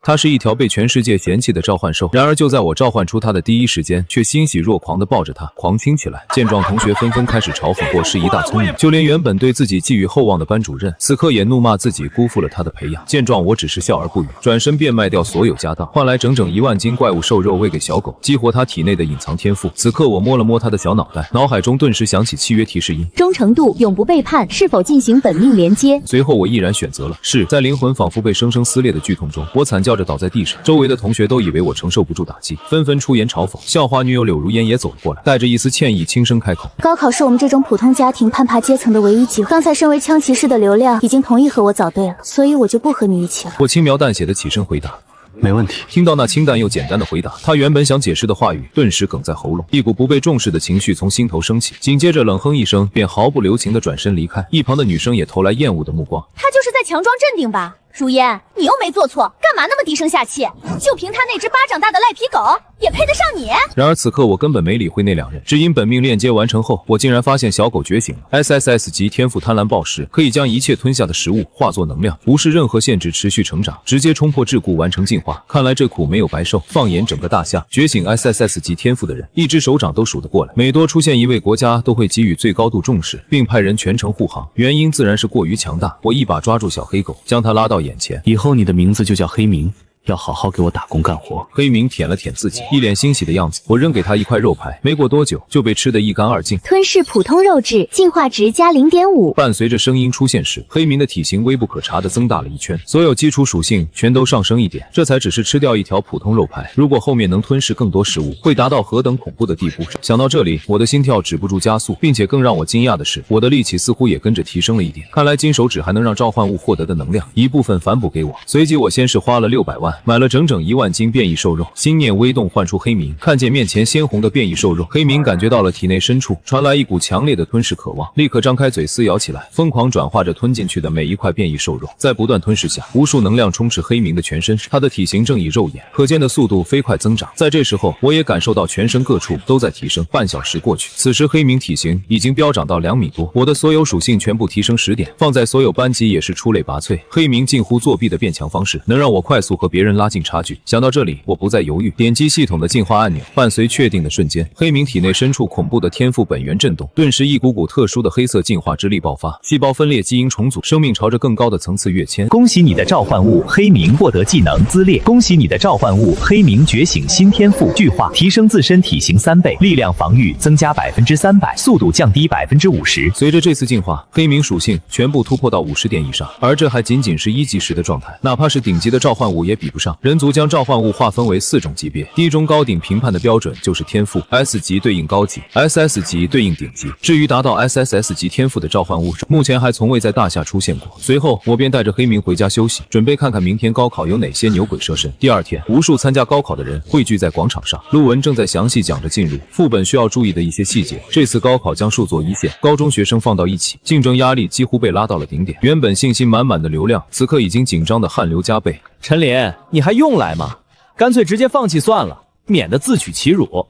它是一条被全世界嫌弃的召唤兽。然而就在我召唤出它的第一时间，却欣喜若狂地抱着它狂亲起来。见状，同学纷纷开始嘲讽我是一大聪明，就连原本对自己寄予厚望的班主任，此刻也怒骂自己辜负了他的培养。见状，我只是笑而不语，转身便卖掉所有家当，换来整整1万斤怪物兽肉喂给小狗，激活它体内的隐藏天赋。此刻我摸了摸它的小脑袋，脑海中顿时响起契约提示音：忠诚度永不背叛，是否进行本命连接？随后我毅然选择了是。在灵魂仿佛被生生撕裂的剧痛中，我惨叫着倒在地上，周围的同学都以为我承受不住打击，纷纷出言嘲讽。校花女友柳如烟也走了过来，带着一丝歉意轻声开口：高考是我们这种普通家庭攀爬阶层的唯一机会，刚才身为枪骑士的流量已经同意和我早对了，所以我就不和你一起了。我轻描淡写的起身回答：没问题。听到那清淡又简单的回答，他原本想解释的话语顿时哽在喉咙，一股不被重视的情绪从心头升起，紧接着冷哼一声，便毫不留情地转身离开。一旁的女生也投来厌恶的目光。他就是在强装镇定吧？如烟，你又没做错，干嘛那么低声下气？就凭他那只巴掌大的赖皮狗，也配得上你？然而此刻我根本没理会那两人，只因本命链接完成后，我竟然发现小狗觉醒了。SSS 级天赋贪婪暴食，可以将一切吞下的食物化作能量，无视任何限制持续成长，直接冲破桎梏完成进化。看来这苦没有白受。放眼整个大夏，觉醒 SSS 级天赋的人，一只手掌都数得过来。每多出现一位国家，都会给予最高度重视，并派人全程护航。原因自然是过于强大。我一把抓住小黑狗，将它拉到眼前。以后你的名字就叫黑明，要好好给我打工干活。黑明舔了舔自己，一脸欣喜的样子。我扔给他一块肉排，没过多久就被吃得一干二净。吞噬普通肉质，进化值加 0.5。伴随着声音出现时，黑明的体型微不可察地增大了一圈，所有基础属性全都上升一点。这才只是吃掉一条普通肉排，如果后面能吞噬更多食物，会达到何等恐怖的地步。想到这里，我的心跳止不住加速，并且更让我惊讶的是，我的力气似乎也跟着提升了一点。看来金手指还能让召唤物获得的能量一部分反哺给我。随即我先是花了600万买了整整1万斤变异兽肉，心念微动唤出黑明。看见面前鲜红的变异兽肉，黑明感觉到了体内深处传来一股强烈的吞噬渴望，立刻张开嘴撕咬起来，疯狂转化着吞进去的每一块变异兽肉。在不断吞噬下，无数能量充斥黑明的全身，他的体型正以肉眼可见的速度飞快增长。在这时候，我也感受到全身各处都在提升。半小时过去，此时黑明体型已经飙涨到2米多，我的所有属性全部提升10点，放在所有班级也是出类拔萃。黑明近乎作弊的变强方式，能让我快速和别人拉近差距。想到这里，我不再犹豫，点击系统的进化按钮，伴随确定的瞬间，黑明体内深处恐怖的天赋本源震动，顿时一股股特殊的黑色进化之力爆发，细胞分裂，基因重组，生命朝着更高的层次跃迁。恭喜你的召唤物黑明获得技能滋裂，恭喜你的召唤物黑明觉醒新天赋巨化，提升自身体型3倍，力量防御增加300%，速度降低50%。随着这次进化，黑明属性全部突破到50点以上，而这还仅仅是1级时的状态，哪怕是顶级的召唤物也比不上。人族将召唤物划分为4种级别，低中高顶评判的标准就是天赋 ，S 级对应高级 ，SS 级对应顶级。至于达到 SSS 级天赋的召唤物，目前还从未在大夏出现过。随后我便带着黑明回家休息，准备看看明天高考有哪些牛鬼蛇神。第二天，无数参加高考的人汇聚在广场上，陆文正在详细讲着进入副本需要注意的一些细节。这次高考将数作一线，高中学生放到一起，竞争压力几乎被拉到了顶点。原本信心满满的流量，此刻已经紧张的汗流浃背。陈林，你还用来吗？干脆直接放弃算了，免得自取其辱。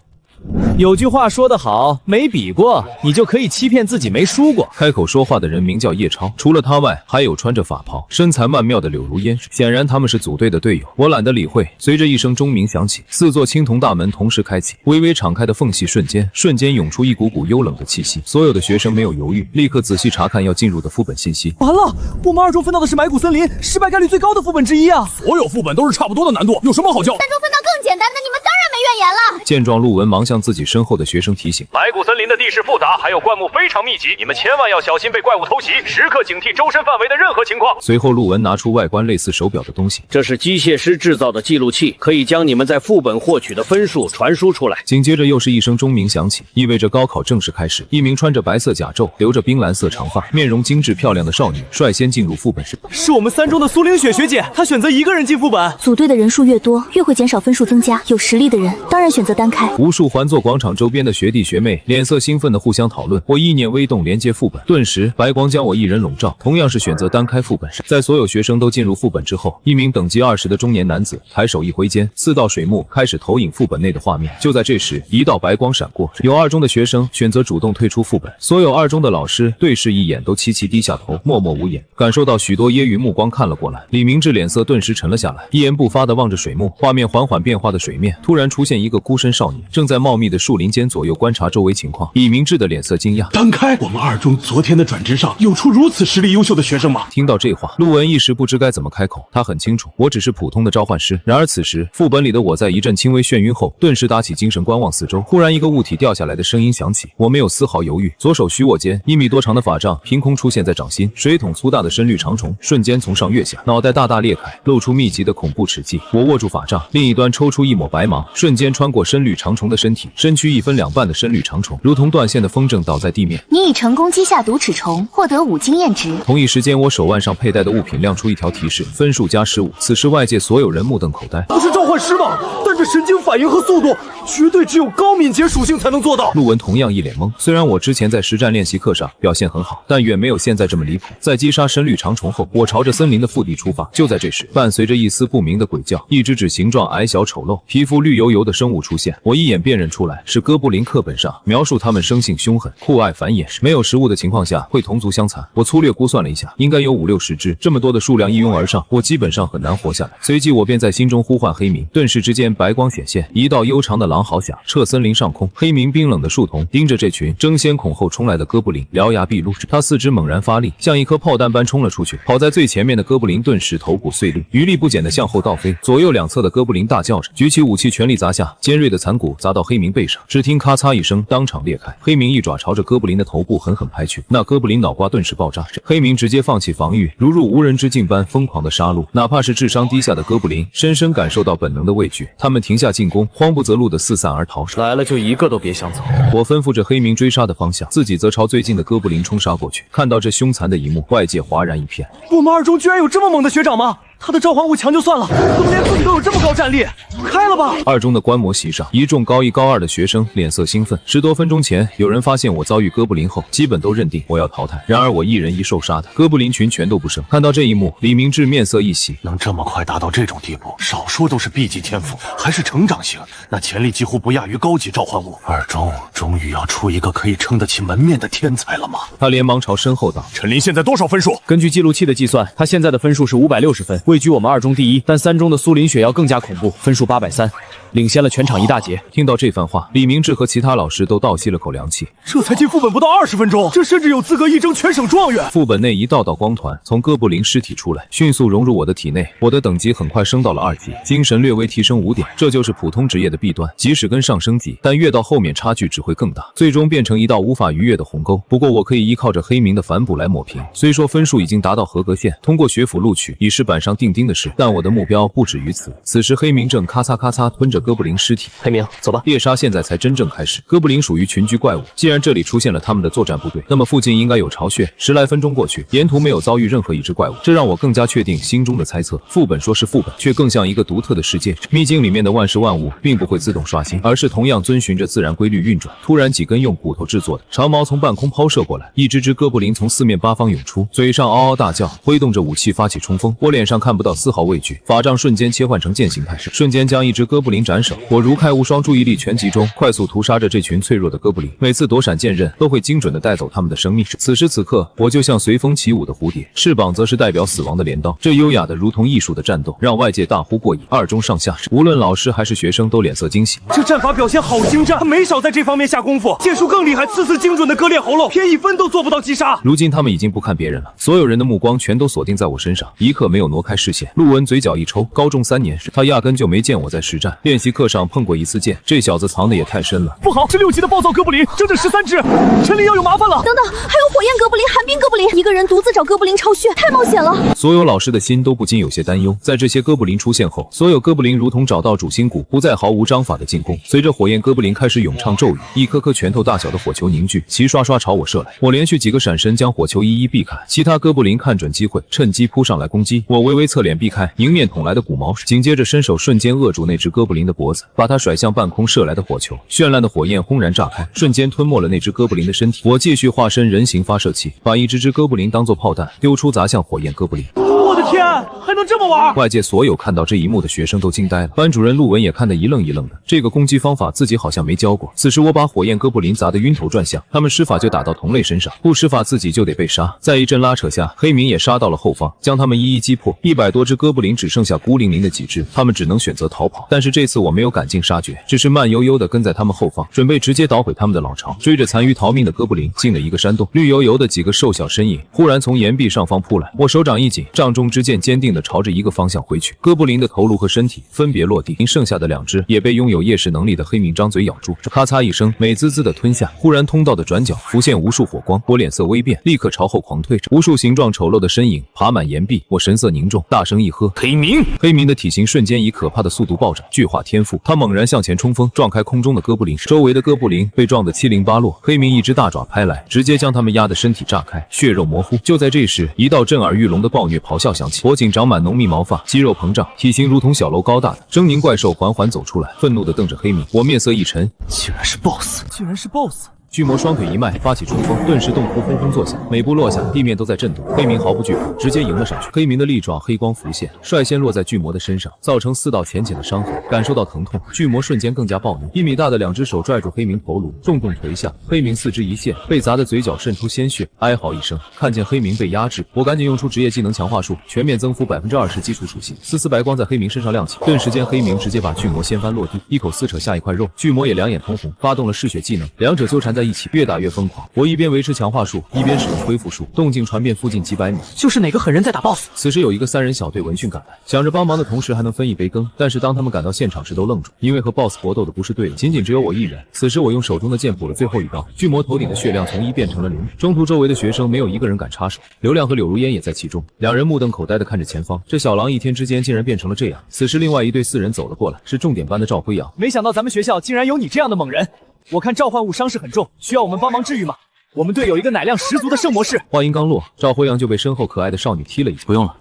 有句话说得好，没比过你就可以欺骗自己没输过。开口说话的人名叫叶超，除了他外，还有穿着法袍、身材曼妙的柳如烟。显然他们是组队的队友，我懒得理会。随着一声钟鸣响起，4座青铜大门同时开启，微微敞开的缝隙瞬间涌出一股股幽冷的气息。所有的学生没有犹豫，立刻仔细查看要进入的副本信息。完了，我们2中分到的是埋骨森林，失败概率最高的副本之一啊！所有副本都是差不多的难度，有什么好叫？3中分到更简单的，你们当然没怨言了。见状，陆文忙向自己身后的学生提醒：埋骨森林的地势复杂，还有灌木非常密集，你们千万要小心被怪物偷袭，时刻警惕周身范围的任何情况。随后，陆文拿出外观类似手表的东西，这是机械师制造的记录器，可以将你们在副本获取的分数传输出来。紧接着又是一声钟鸣响起，意味着高考正式开始。一名穿着白色甲胄、留着冰蓝色长发、面容精致漂亮的少女率先进入副本室。是我们3中的苏凌雪学姐，她选择一个人进副本。组队的人数越多，越会减少分数增加，有实力的人当当然选择单开。无数环座广场周边的学弟学妹脸色兴奋地互相讨论。我意念微动，连接副本，顿时白光将我一人笼罩。同样是选择单开副本，在所有学生都进入副本之后，一名等级20的中年男子抬手一挥间，4道水幕开始投影副本内的画面。就在这时，一道白光闪过，有二中的学生选择主动退出副本。所有二中的老师对视一眼，都齐齐低下头，默默无言。感受到许多揶揄目光看了过来，李明志脸色顿时沉了下来，一言不发地望着水幕。画面缓缓变化的水面，突然出现一个孤身少年，正在茂密的树林间左右观察周围情况。李明志的脸色惊讶：单开，我们二中昨天的转职上有出如此实力优秀的学生吗？听到这话，陆文一时不知该怎么开口。他很清楚，我只是普通的召唤师。然而此时，副本里的我在一阵轻微眩晕后，顿时打起精神观望四周。忽然，一个物体掉下来的声音响起，我没有丝毫犹豫，左手虚握间，1米多长的法杖凭空出现在掌心，水桶粗大的深绿长虫瞬间从上跃下，脑袋大大裂开，露出密集的恐怖齿迹。我握住法杖，另一端抽出一抹白芒，瞬间穿过深绿长虫的身体，身躯1分2半的深绿长虫如同断线的风筝倒在地面。你已成功击下毒齿虫，获得5经验值。同一时间，我手腕上佩戴的物品亮出一条提示，分数加15。此时外界所有人目瞪口呆。不是召唤师吗？但这神经反应和速度，绝对只有高敏捷属性才能做到。陆文同样一脸懵。虽然我之前在实战练习课上表现很好，但远没有现在这么离谱。在击杀深绿长虫后，我朝着森林的腹地出发。就在这时，伴随着一丝不明的鬼叫，一只只形状矮小丑陋、皮肤绿油油的生物出现。我一眼辨认出来，是哥布林课本上描述他们生性凶狠、酷爱繁衍，没有食物的情况下会同族相残。我粗略估算了一下，应该有5、60只。这么多的数量一拥而上，我基本上很难活下来。随即我便在心中呼唤黑冥，顿时之间白光显现，一道悠长的狼嚎响彻森林上空。黑冥冰冷的树瞳盯着这群争先恐后冲来的哥布林，獠牙毕露。他四肢猛然发力，像一颗炮弹般冲了出去。跑在最前面的哥布林顿时头骨碎裂，余力不减地向后倒飞。左右两侧的哥布林大叫着，举起武器全力砸下，尖锐的残骨砸到黑冥背上，只听咔嚓一声，当场裂开。黑冥一爪朝着哥布林的头部狠狠拍去，那哥布林脑瓜顿时爆炸。黑冥直接放弃防御，如入无人之境般疯狂的杀戮。哪怕是智商低下的哥布林，深深感受到本能的畏惧，他们停下进攻，慌不择路的四散而逃。来了就一个都别想走。我吩咐着黑冥追杀的方向，自己则朝最近的哥布林冲杀过去。看到这凶残的一幕，外界哗然一片。我们二中居然有这么猛的学长吗？他的召唤物强就算了，怎么连自己都有这么高战力？开了吧！二中的观摩席上，一众高1、高2的学生脸色兴奋。10多分钟前，有人发现我遭遇哥布林后，基本都认定我要淘汰。然而我一人一兽杀的，哥布林群全都不剩。看到这一幕，李明志面色一喜，能这么快达到这种地步，少说都是 B 级天赋，还是成长型，那潜力几乎不亚于高级召唤物。二中终于要出一个可以撑得起门面的天才了吗？他连忙朝身后道：陈林现在多少分数？根据记录器的计算，他现在的分数是560分，位居我们二中第一。但3中的苏林雪要更加恐怖，分数830，领先了全场一大截。听到这番话，李明志和其他老师都倒吸了口凉气。这才进副本不到20分钟，这甚至有资格一争全省状元。副本内一道道光团从哥布林尸体出来，迅速融入我的体内。我的等级很快升到了2级，精神略微提升5点。这就是普通职业的弊端，即使跟上升级，但越到后面差距只会更大，最终变成一道无法逾越的鸿沟。不过我可以依靠着黑冥的反哺来抹平。虽说分数已经达到合格线，通过学府录取已是板上钉钉的事，但我的目标不止于此。此时黑冥正咔嚓咔嚓吞着哥布林尸体。黑冥，走吧。猎杀现在才真正开始。哥布林属于群居怪物，既然这里出现了他们的作战部队，那么附近应该有巢穴。10来分钟过去，沿途没有遭遇任何一只怪物，这让我更加确定心中的猜测。副本说是副本，却更像一个独特的世界。秘境里面的万事万物并不会自动刷新，而是同样遵循着自然规律运转。突然，几根用骨头制作的长矛从半空抛射过来，一只只哥布林从四面八方涌出，嘴上嗷嗷大叫，挥动着武器发起冲锋。我脸上看不到丝毫畏惧，法杖瞬间切换成剑形态势，瞬间将一只哥布林斩首。我如开无双，注意力全集中，快速屠杀着这群脆弱的哥布林。每次躲闪剑刃都会精准地带走他们的生命。此时此刻，我就像随风起舞的蝴蝶，翅膀则是代表死亡的镰刀。这优雅的如同艺术的战斗，让外界大呼过瘾。二中上下无论老师还是学生都脸色惊喜。这战法表现好精湛，他没少在这方面下功夫，剑术更厉害，次次精准的割裂喉咙，偏1分都做不到击杀。如今他们已经不看别人了，所有人的目光全都锁定在我身上，一刻没有挪开视线。陆文嘴角一抽，高中3年时，他压根就没见我在实战，练习课上碰过一次剑，这小子藏的也太深了。不好，是6级的暴躁哥布林，整整13只，陈林要有麻烦了。等等，还有火焰哥布林、寒冰哥布林，一个人独自找哥布林巢穴，太冒险了。所有老师的心都不禁有些担忧。在这些哥布林出现后，所有哥布林如同找到主心骨，不再毫无章法的进攻。随着火焰哥布林开始咏唱咒语，一颗颗拳头大小的火球凝聚，齐刷刷朝我射来。我连续几个闪身将火球一一避开，其他哥布林看准机会，趁机扑上来攻击。我微微侧脸避开迎面捅来的骨毛，紧接着身伸手瞬间扼住那只哥布林的脖子，把它甩向半空射来的火球。绚烂的火焰轰然炸开，瞬间吞没了那只哥布林的身体。我继续化身人形发射器，把一只哥布林当作炮弹丢出，砸向火焰哥布林。我的天，还能这么玩！外界所有看到这一幕的学生都惊呆了，班主任陆文也看得一愣一愣的。这个攻击方法自己好像没教过。此时我把火焰哥布林砸得晕头转向，他们施法就打到同类身上，不施法自己就得被杀。在一阵拉扯下，黑民也杀到了后方，将他们一一击破。100多只哥布林只剩下孤零零的几只，他们只能选择逃跑。但是这次我没有赶尽杀绝，只是慢悠悠地跟在他们后方，准备直接捣毁他们的老巢。追着残余逃命的哥布林进了一个山洞，绿油油的几个瘦小身影忽然从岩壁上方扑来，我手掌一紧，杖中之剑坚定地朝着一个方向挥去。哥布林的头颅和身体分别落地，剩下的2只也被拥有夜视能力的黑民张嘴咬住，咔嚓一声美滋滋的吞下。忽然通道的转角浮现无数火光，我脸色微变，立刻朝后狂退着。无数形状丑陋的身影爬满岩壁，我神色凝重，大声一喝：黑民！黑民的体型瞬间以可怕的速度暴涨，巨化天赋，他猛然向前冲锋，撞开空中的哥布林，周围的哥布林被撞得七零八落。黑民一只大爪拍来，直接将他们压得身体炸开，血肉模糊。就在这时，一道震耳欲聋的暴虐咆哮响起，脖颈长满浓密毛发，肌肉膨胀，体型如同小楼高大的狰狞怪兽缓缓走出来，愤怒地瞪着黑民。我面色一沉，竟然是 BOSS， 竟然是 BOSS！巨魔双腿一迈，发起冲锋，顿时洞窟轰轰作响，每步落下，地面都在震动。黑民毫不惧怕，直接迎了上去。黑民的利爪黑光浮现，率先落在巨魔的身上，造成4道浅浅的伤痕。感受到疼痛，巨魔瞬间更加暴怒，1米大的2只手拽住黑民头颅，重重捶下。黑民四肢一陷，被砸的嘴角渗出鲜血，哀嚎一声。看见黑民被压制，我赶紧用出职业技能强化术，全面增幅20%基础属性。丝丝白光在黑民身上亮起，顿时间黑民直接把巨魔掀翻落地，一口撕扯下一块肉。巨魔也两眼通红，发动了嗜血技能，两者纠缠在一起，越打越疯狂。我一边维持强化术，一边使用恢复术，动静传遍附近几百米。就是哪个狠人在打 BOSS。此时有一个3人小队闻讯赶来，想着帮忙的同时还能分一杯羹，但是当他们赶到现场时都愣住，因为和 BOSS 搏斗的不是队友，仅仅只有我一人。此时我用手中的剑补了最后一刀，巨魔头顶的血量从1变成了0，中途周围的学生没有一个人敢插手，刘亮和柳如烟也在其中，两人目瞪口呆地看着前方。这小狼一天之间竟然变成了这样。此时另外一队4人走了过来，是重点班的赵辉阳。没想到咱们学校竟然有你这样的猛人，我看召唤物伤势很重，需要我们帮忙治愈吗？我们队有一个奶量十足的圣魔士。话音刚落，赵辉阳就被身后可爱的少女踢了一脚。不用了，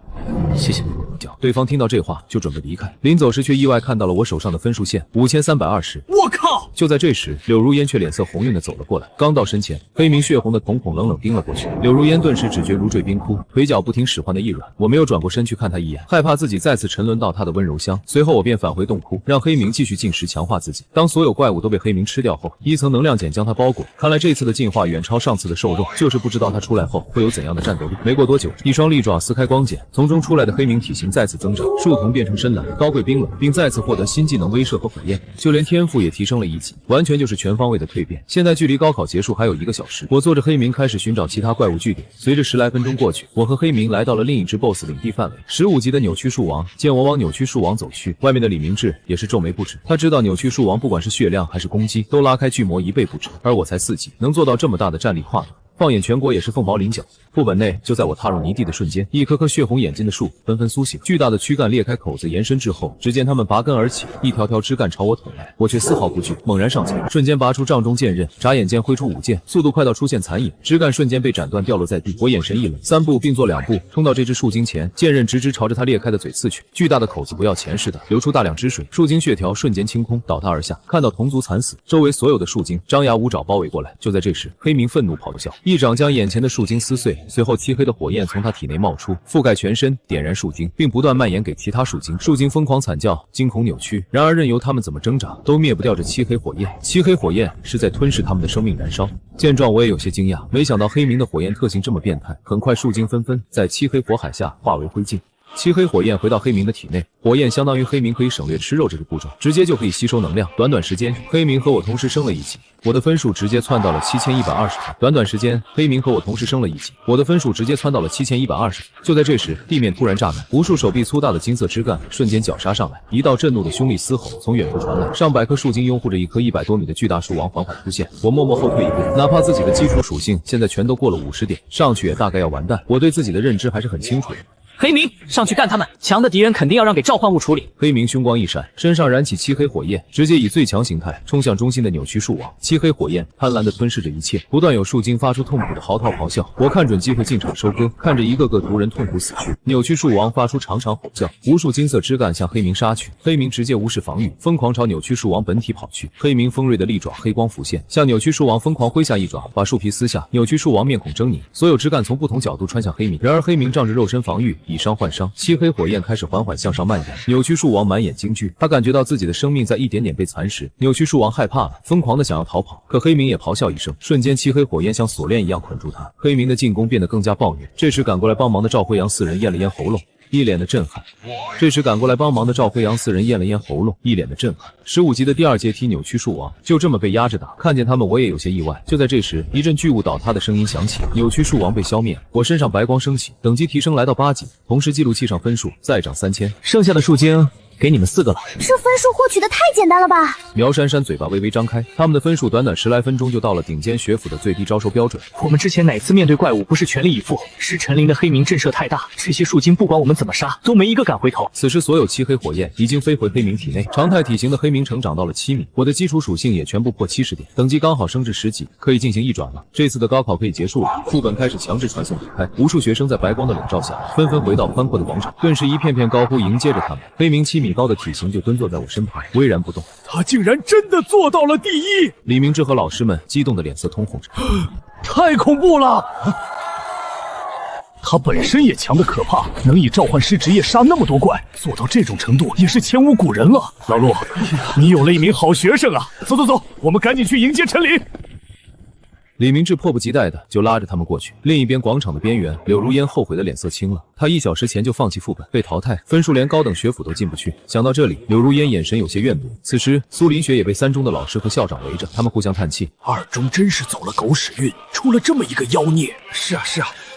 谢谢。对方听到这话就准备离开，临走时却意外看到了我手上的分数线5320。我靠！就在这时，柳如烟却脸色红晕的走了过来，刚到身前，黑民血红的瞳孔冷冷盯了过去。柳如烟顿时只觉如坠冰窟，腿脚不听使唤的一软。我没有转过身去看他一眼，害怕自己再次沉沦到他的温柔乡。随后我便返回洞窟，让黑民继续进食强化自己。当所有怪物都被黑民吃掉后，1层能量茧将他包裹。看来这次的进化远超上次的瘦肉，就是不知道他出来后会有怎样的战斗力。没过多久，一双利爪撕开光茧，从中出来的黑民体型再次增长，树瞳变成深蓝，高贵冰冷，并再次获得新技能威慑和火焰，就连天赋也提升了1级，完全就是全方位的蜕变。现在距离高考结束还有1个小时，我坐着黑民开始寻找其他怪物据点。随着10来分钟过去，我和黑民来到了另一只 BOSS 领地范围，15级的扭曲树王。见我往扭曲树王走去，外面的李明志也是皱眉不止。他知道扭曲树王不管是血量还是攻击，都拉开巨魔1倍不止，而我才4级，能做到这么大的战力跨度，放眼全国也是凤毛麟角。副本内就在我踏入泥地的瞬间，一棵棵血红眼睛的树纷纷苏醒，巨大的躯干裂开口子延伸至后，只见它们拔根而起，一条条枝干朝我捅来，我却丝毫不惧，猛然上前，瞬间拔出杖中剑刃，眨眼间挥出5剑，速度快到出现残影，枝干瞬间被斩断掉落在地。我眼神一冷，3步并作2步冲到这只树精前，剑刃直直朝着它裂开的嘴刺去，巨大的口子不要钱似的流出大量汁水，树精血条瞬间清空，倒塌而下。看到同族惨死，周围所有的树精张牙舞爪包围过来。就在这时，黑民愤怒咆哮，一掌将眼前的树精撕碎，随后漆黑的火焰从他体内冒出，覆盖全身，点燃树精，并不断蔓延给其他树精。树精疯狂惨叫，惊恐扭曲，然而任由他们怎么挣扎，都灭不掉这漆黑火焰。漆黑火焰是在吞噬他们的生命燃烧。见状，我也有些惊讶，没想到黑民的火焰特性这么变态。很快，树精纷纷在漆黑火海下化为灰烬。漆黑火焰回到黑民的体内，火焰相当于黑民可以省略吃肉这个步骤，直接就可以吸收能量。短短时间，黑民和我同时升了1级，我的分数直接窜到了7120分。短短时间，黑民和我同时升了1级，我的分数直接窜到了7120。就在这时，地面突然炸开，无数手臂粗大的金色枝干瞬间绞杀上来，一道震怒的凶厉嘶吼从远处传来，上百棵树精拥护着一棵100多米的巨大树王缓缓出现。我默默后退一步，哪怕自己的基础属性现在全都过了50点，上去也大概要完蛋。我对自己的认知还是很清楚的。黑明，上去干他们！强的敌人肯定要让给召唤物处理。黑明凶光一闪，身上燃起漆黑火焰，直接以最强形态冲向中心的扭曲树王。漆黑火焰贪婪地吞噬着一切，不断有树精发出痛苦的嚎啕咆哮。我看准机会进场收割，看着一个个族人痛苦死去。扭曲树王发出长长吼叫，无数金色枝干向黑明杀去。黑明直接无视防御，疯狂朝扭曲树王本体跑去。黑明锋锐的利爪黑光浮现，向扭曲树王疯狂挥下一爪，把树皮撕下。扭曲树王面孔狰狞，所有枝干从不同角度穿向黑明。然而黑明仗着肉身防御，以伤换伤。漆黑火焰开始缓缓向上蔓延，扭曲树王满眼惊惧，他感觉到自己的生命在一点点被蚕食。扭曲树王害怕了，疯狂的想要逃跑，可黑明也咆哮一声，瞬间漆黑火焰像锁链一样捆住他。黑明的进攻变得更加暴虐。这时赶过来帮忙的赵辉阳四人咽了咽喉咙，一脸的震撼。15级的第二阶梯扭曲树王就这么被压着打，看见他们我也有些意外。就在这时，一阵巨物倒塌的声音响起，扭曲树王被消灭，我身上白光升起，等级提升来到8级，同时记录器上分数再涨3000。剩下的树精给你们4个了。这分数获取的太简单了吧？苗珊珊嘴巴微微张开，他们的分数短短10来分钟就到了顶尖学府的最低招收标准。我们之前哪次面对怪物不是全力以赴？是陈林的黑明震慑太大，这些树精不管我们怎么杀，都没一个敢回头。此时所有漆黑火焰已经飞回黑明体内，常态体型的黑明成长到了7米，我的基础属性也全部破70点，等级刚好升至10级，可以进行一转了。这次的高考可以结束了，副本开始强制传送离开，无数学生在白光的笼罩下纷纷回到宽阔的广场，顿时一片片高呼迎接着他们。黑明7米高的体型就蹲坐在我身旁，巍然不动。他竟然真的做到了第1！李明志和老师们激动的脸色通红着，太恐怖了！他本身也强的可怕，能以召唤师职业杀那么多怪，做到这种程度也是前无古人了。老陆，你有了一名好学生啊！走走走，我们赶紧去迎接陈林。李明志迫不及待的就拉着他们过去。另一边广场的边缘，柳如烟后悔的脸色青了。他1小时前就放弃副本，被淘汰，分数连高等学府都进不去。想到这里，柳如烟眼神有些怨毒。此时，苏林雪也被3中的老师和校长围着，他们互相叹气：二中真是走了狗屎运，出了这么一个妖孽。是啊，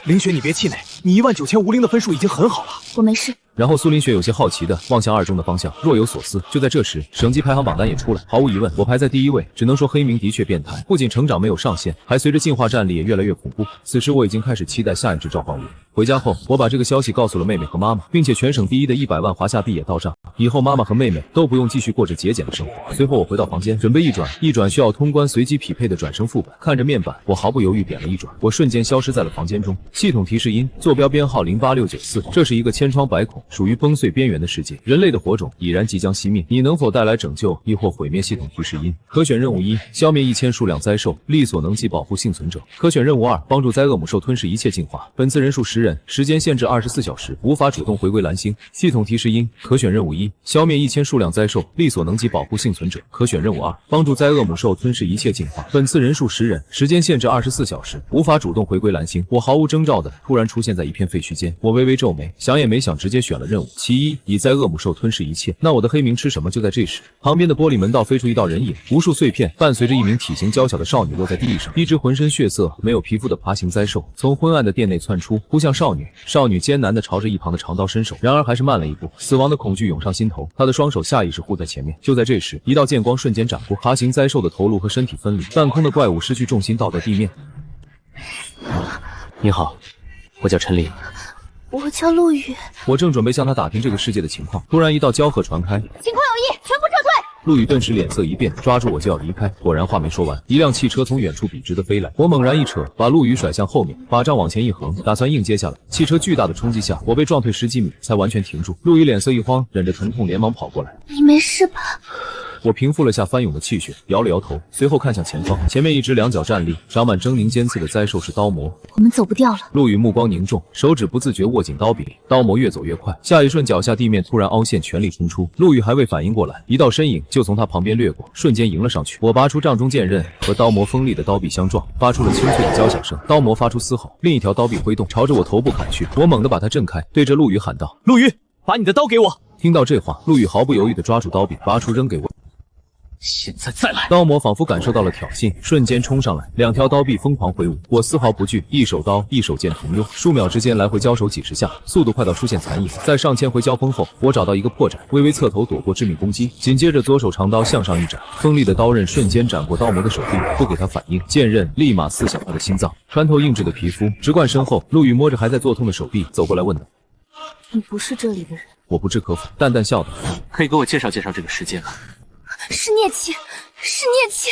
林雪你别气馁，你19500的分数已经很好了。我没事。然后苏林雪有些好奇地望向2中的方向，若有所思。就在这时，省级排行榜单也出来，毫无疑问，我排在第1位。只能说黑明的确变态，不仅成长没有上限，还随着进化战力也越来越恐怖。此时我已经开始期待下一只召唤物。回家后，我把这个消息告诉了妹妹和妈妈，并且全省第1的100万华夏币也到账，以后妈妈和妹妹都不用继续过着节俭的生活。随后我回到房间，准备一转需要通关随机匹配的转生副本。看着面板，我毫不犹豫点了一转，我瞬间消失在了房间中。系统提示音，坐标编号08694，这是一个千疮百孔、属于崩碎边缘的世界，人类的火种已然即将熄灭，你能否带来拯救，亦或毁灭？系统提示音，可选任务1，消灭1000数量灾兽，力所能及保护幸存者。可选任务2，帮助灾厄母兽吞噬一切进化，本次人数10人，时间限制24小时，无法主动回归蓝星。系统提示音，可选任务1，消灭1000数量灾兽，力所能及保护幸存者。可选任务2，帮助灾厄母兽吞噬一切进化，本次人数10人，时间限制24小时，无法主动回归蓝星。我毫无征兆的突然出现在一片废墟间，我微微皱眉，想也没想，直接选了任务。其1，以灾厄母兽吞噬一切。那我的黑明吃什么？就在这时，旁边的玻璃门道飞出一道人影，无数碎片伴随着一名体型娇小的少女落在地上。一只浑身血色、没有皮肤的爬行灾兽从昏暗的殿内窜出，扑向少女。少女艰难地朝着一旁的长刀伸手，然而还是慢了一步。死亡的恐惧涌上心头，她的双手下意识护在前面。就在这时，一道剑光瞬间斩过，爬行灾兽的头颅和身体分离，半空的怪物失去重心倒在地面。你好，我叫陈林。我叫陆羽。我正准备向他打听这个世界的情况，突然一道交喝传开，情况有异，全部撤退！陆羽顿时脸色一变，抓住我就要离开。果然话没说完，一辆汽车从远处笔直的飞来，我猛然一扯，把陆羽甩向后面，把杖往前一横，打算硬接下来。汽车巨大的冲击下，我被撞退10几米，才完全停住。陆羽脸色一慌，忍着疼痛连忙跑过来。你没事吧？我平复了下翻涌的气血，摇了摇头，随后看向前方，前面一只两脚站立、长满狰狞尖刺的灾兽是刀魔。我们走不掉了。陆羽目光凝重，手指不自觉握紧刀柄，刀魔越走越快，下一瞬脚下地面突然凹陷，全力冲出。陆羽还未反应过来，一道身影就从他旁边掠过，瞬间迎了上去。我拔出杖中剑刃，和刀魔锋利的刀臂相撞，发出了清脆的交响声。刀魔发出嘶吼，另一条刀臂挥动，朝着我头部砍去。我猛地把他震开，对着陆羽喊道：“陆羽，把你的刀给我！”听到这话，陆羽毫不犹豫地抓住刀柄，拔出扔给我。现在再来！刀魔仿佛感受到了挑衅，瞬间冲上来，两条刀臂疯狂挥舞，我丝毫不惧，一手刀一手剑同用，数秒之间来回交手几十下，速度快到出现残影。在上千回交锋后，我找到一个破绽，微微侧头躲过致命攻击，紧接着左手长刀向上一斩，锋利的刀刃瞬间斩过刀魔的手臂，不给他反应，剑刃立马刺向他的心脏，穿透硬质的皮肤，直贯身后。陆羽摸着还在作痛的手臂走过来问道：“你不是这里的人。我不置可否，淡淡笑道：“可以给我介绍介绍这个世界吗？”是疟疾，是疟疾，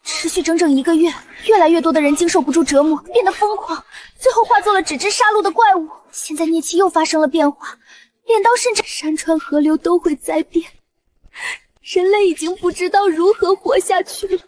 持续整整1个月，越来越多的人经受不住折磨，变得疯狂，最后化作了只知杀戮的怪物。现在疟疾又发生了变化，镰刀甚至山川河流都会灾变，人类已经不知道如何活下去了。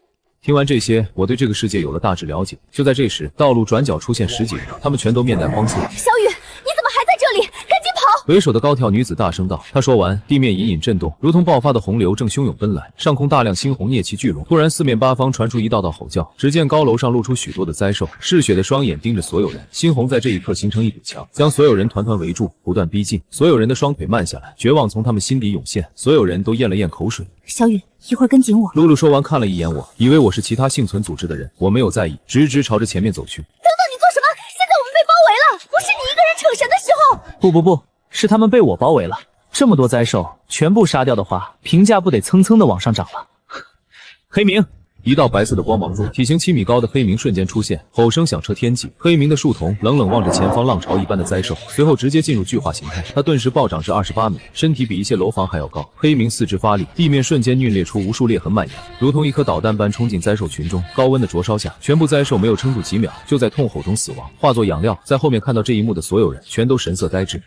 听完这些，我对这个世界有了大致了解。就在这时，道路转角出现10几人，他们全都面带慌色。小雨，你怎么还在这里？赶紧跑！为首的高挑女子大声道。她说完，地面隐隐震动，如同爆发的洪流正汹涌奔来，上空大量猩红啮气巨龙。突然，四面八方传出一道道吼叫，只见高楼上露出许多的灾兽，嗜血的双眼盯着所有人。猩红在这一刻形成一堵墙，将所有人团团围住，不断逼近。所有人的双腿慢下来，绝望从他们心底涌现，所有人都咽了咽口水。小雨，一会儿跟紧我。露露说完，看了一眼我，以为我是其他幸存组织的人，我没有在意，直直朝着前面走去。等等，你做什么？现在我们被包围了，不是你一个人逞神的时候。不，是他们被我包围了。这么多灾兽，全部杀掉的话，评价不得蹭蹭的往上涨了。黑明。一道白色的光芒中，体型7米高的黑冥瞬间出现，吼声响彻天际。黑冥的树瞳冷冷望着前方浪潮一般的灾兽，随后直接进入巨化形态。他顿时暴涨至28米，身体比一些楼房还要高。黑冥四肢发力，地面瞬间皲裂出无数裂痕蔓延，如同一颗导弹般冲进灾兽群中。高温的灼烧下，全部灾兽没有撑住几秒，就在痛吼中死亡，化作养料。在后面看到这一幕的所有人，全都神色呆滞。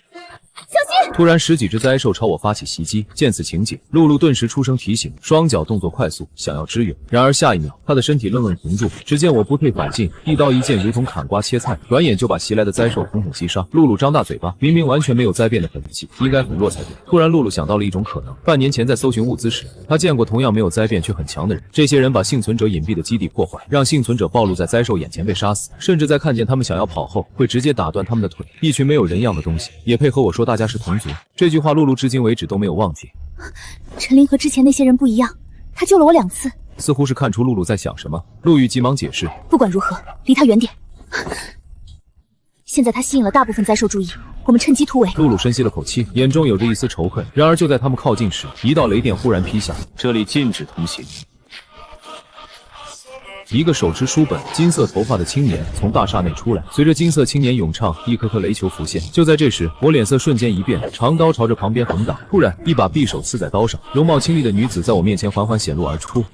小心！突然10几只灾兽朝我发起袭击，见此情景，露露顿时出声提醒，双脚动作快速，想要支援。然而下一秒，她的身体愣愣停住。只见我不退反进，一刀一剑如同砍瓜切菜，转眼就把袭来的灾兽统统击杀。露露张大嘴巴，明明完全没有灾变的痕迹，应该很弱才对。突然，露露想到了一种可能：半年前在搜寻物资时，她见过同样没有灾变却很强的人。这些人把幸存者隐蔽的基地破坏，让幸存者暴露在灾兽眼前被杀死，甚至在看见他们想要跑后，会直接打断他们的腿。一群没有人样的东西，也配和我说大家是同族。这句话露露至今为止都没有忘记。陈琳和之前那些人不一样，他救了我2次。似乎是看出露露在想什么，陆玉急忙解释：不管如何，离他远点。现在他吸引了大部分灾兽注意，我们趁机突围。露露深吸了口气，眼中有着一丝仇恨。然而就在他们靠近时，一道雷电忽然劈下，这里禁止通行。一个手持书本、金色头发的青年从大厦内出来，随着金色青年咏唱，一颗颗雷球浮现。就在这时，我脸色瞬间一变，长刀朝着旁边横打。突然，一把匕首刺在刀上，容貌清丽的女子在我面前缓缓显露而出。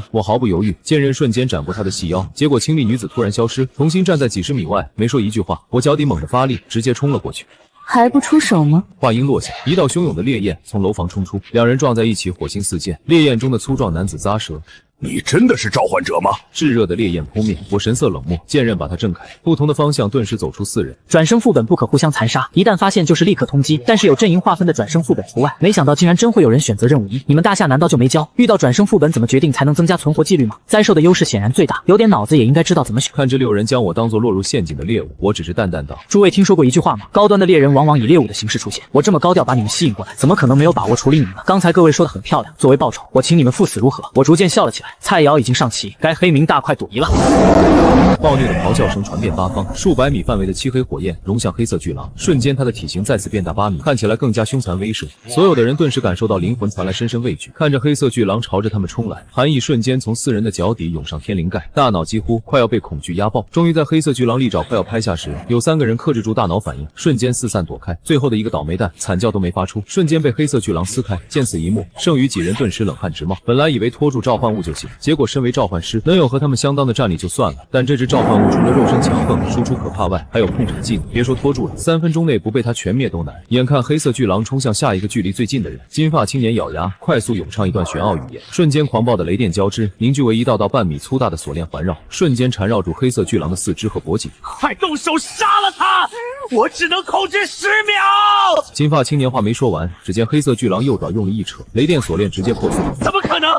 我毫不犹豫，剑刃瞬间斩过她的细腰。结果，清丽女子突然消失，重新站在几10米外，没说一句话。我脚底猛地发力，直接冲了过去。还不出手吗？话音落下，一道汹涌的烈焰从楼房冲出，两人撞在一起，火星四溅。烈焰中的粗壮男子咂舌。你真的是召唤者吗？炙热的烈焰扑面，我神色冷漠，剑刃把他震开。不同的方向顿时走出4人。转生副本不可互相残杀，一旦发现就是立刻通缉，但是有阵营划分的转生副本除外。没想到竟然真会有人选择任务1，你们大夏难道就没教？遇到转生副本怎么决定才能增加存活几率吗？灾兽的优势显然最大，有点脑子也应该知道怎么选。看这6人将我当作落入陷阱的猎物，我只是淡淡道：诸位听说过一句话吗？高端的猎人往往以猎物的形式出现。我这么高调把你们吸引过来，怎么可能没有把握处理你们呢？刚才各位说的很漂亮，作为报酬，我请你们赴死如何？我逐渐笑了起来。菜肴已经上齐，该黑冥大快朵颐了。暴虐的咆哮声传遍八方，数百米范围的漆黑火焰融向黑色巨狼，瞬间他的体型再次变大8米，看起来更加凶残威慑。所有的人顿时感受到灵魂传来深深畏惧，看着黑色巨狼朝着他们冲来，寒意瞬间从4人的脚底涌上天灵盖，大脑几乎快要被恐惧压爆。终于在黑色巨狼利爪快要拍下时，有3个人克制住大脑反应，瞬间四散躲开。最后的一个倒霉蛋惨叫都没发出，瞬间被黑色巨狼撕开。见此一幕，剩余几人顿时冷汗直冒。本来以为拖住召唤物就行，结果身为召唤师能有和他们相当的战力就算了，但这只召唤物除了肉身强横、输出可怕外，还有控场技能。别说拖住了，3分钟内不被他全灭都难。眼看黑色巨狼冲向下一个距离最近的人，金发青年咬牙，快速咏唱一段玄奥语言，瞬间狂暴的雷电交织，凝聚为一道道半米粗大的锁链环绕，瞬间缠绕住黑色巨狼的4肢和脖颈。快动手杀了他！我只能控制10秒。金发青年话没说完，只见黑色巨狼右爪用力一扯，雷电锁链直接破碎。怎么可能？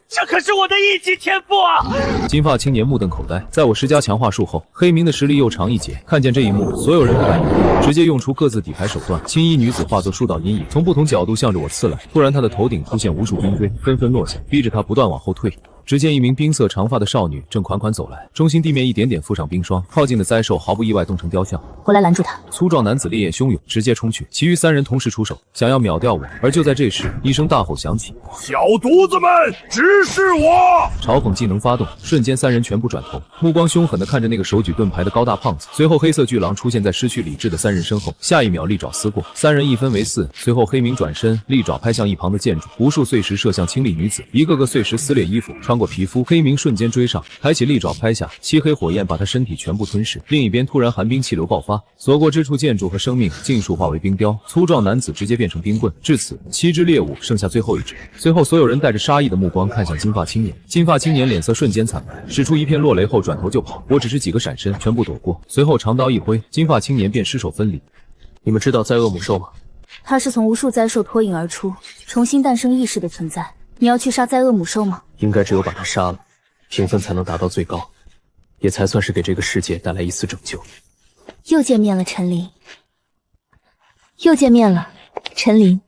这可是我的1级天赋啊！金发青年目瞪口呆，在我施加强化术后，黑冥的实力又长一截。看见这一幕，所有人不敢犹豫，直接用出各自底牌手段。青衣女子化作数道阴影，从不同角度向着我刺来。突然，她的头顶出现无数冰锥，纷纷落下，逼着她不断往后退。只见一名冰色长发的少女正款款走来，中心地面一点点附上冰霜，靠近的灾兽毫不意外冻成雕像。我来拦住他。粗壮男子烈焰汹涌，直接冲去，其余3人同时出手，想要秒掉我。而就在这时，一声大吼响起：“小犊子们，直视我！”嘲讽技能发动，瞬间3人全部转头，目光凶狠地看着那个手举盾牌的高大胖子。随后黑色巨狼出现在失去理智的3人身后，下一秒利爪撕过，3人一分为4。随后黑明转身，利爪拍向一旁的建筑，无数碎石射向青丽女子，一个个碎石撕裂衣服，穿过皮肤。黑明瞬间追上，抬起利爪拍下，漆黑火焰把他身体全部吞噬。另一边突然寒冰气流爆发，所过之处建筑和生命尽数化为冰雕，粗壮男子直接变成冰棍。至此，7只猎物剩下最后一只。随后所有人带着杀意的目光看向金发青年，金发青年脸色瞬间惨白，使出一片落雷后转头就跑，我只是几个闪身全部躲过，随后长刀一挥，金发青年便失手分离。你们知道灾厄母兽吗？它是从无数灾兽脱颖而出，重新诞生意识的存在。你要去杀灾厄母兽吗？应该只有把它杀了，评分才能达到最高，也才算是给这个世界带来一丝拯救。又见面了，陈琳。又见面了，陈琳。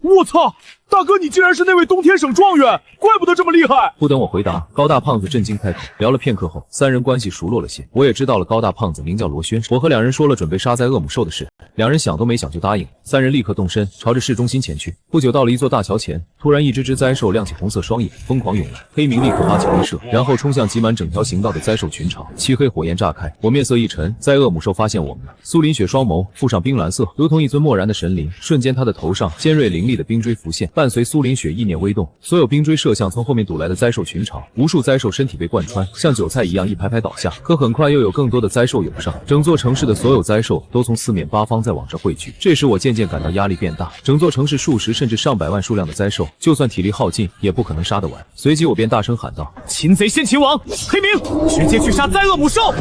我操！大哥，你竟然是那位冬天省状元，怪不得这么厉害！不等我回答，高大胖子震惊开口。聊了片刻后，3人关系熟络了些。我也知道了高大胖子名叫罗轩，我和2人说了准备杀灾厄母兽的事，2人想都没想就答应了。3人立刻动身，朝着市中心前去。不久到了一座大桥前，突然一只灾兽亮起红色双眼，疯狂涌来。黑明立刻发起威慑，然后冲向挤满整条行道的灾兽群潮，漆黑火焰炸开。我面色一沉，灾厄母兽发现我们了。苏林雪双眸附上冰蓝色，如同一尊漠然的神灵。瞬间，他的头上尖锐凌厉的冰锥浮现，伴随苏林雪意念微动，所有冰锥射向从后面堵来的灾兽群潮，无数灾兽身体被贯穿，像韭菜一样一排排倒下。可很快又有更多的灾兽涌上，整座城市的所有灾兽都从四面八方在往这汇聚。这时我渐渐感到压力变大，整座城市数十甚至上百万数量的灾兽，就算体力耗尽，也不可能杀得完。随即我便大声喊道：“擒贼先擒王，黑明，直接去杀灾厄母兽！”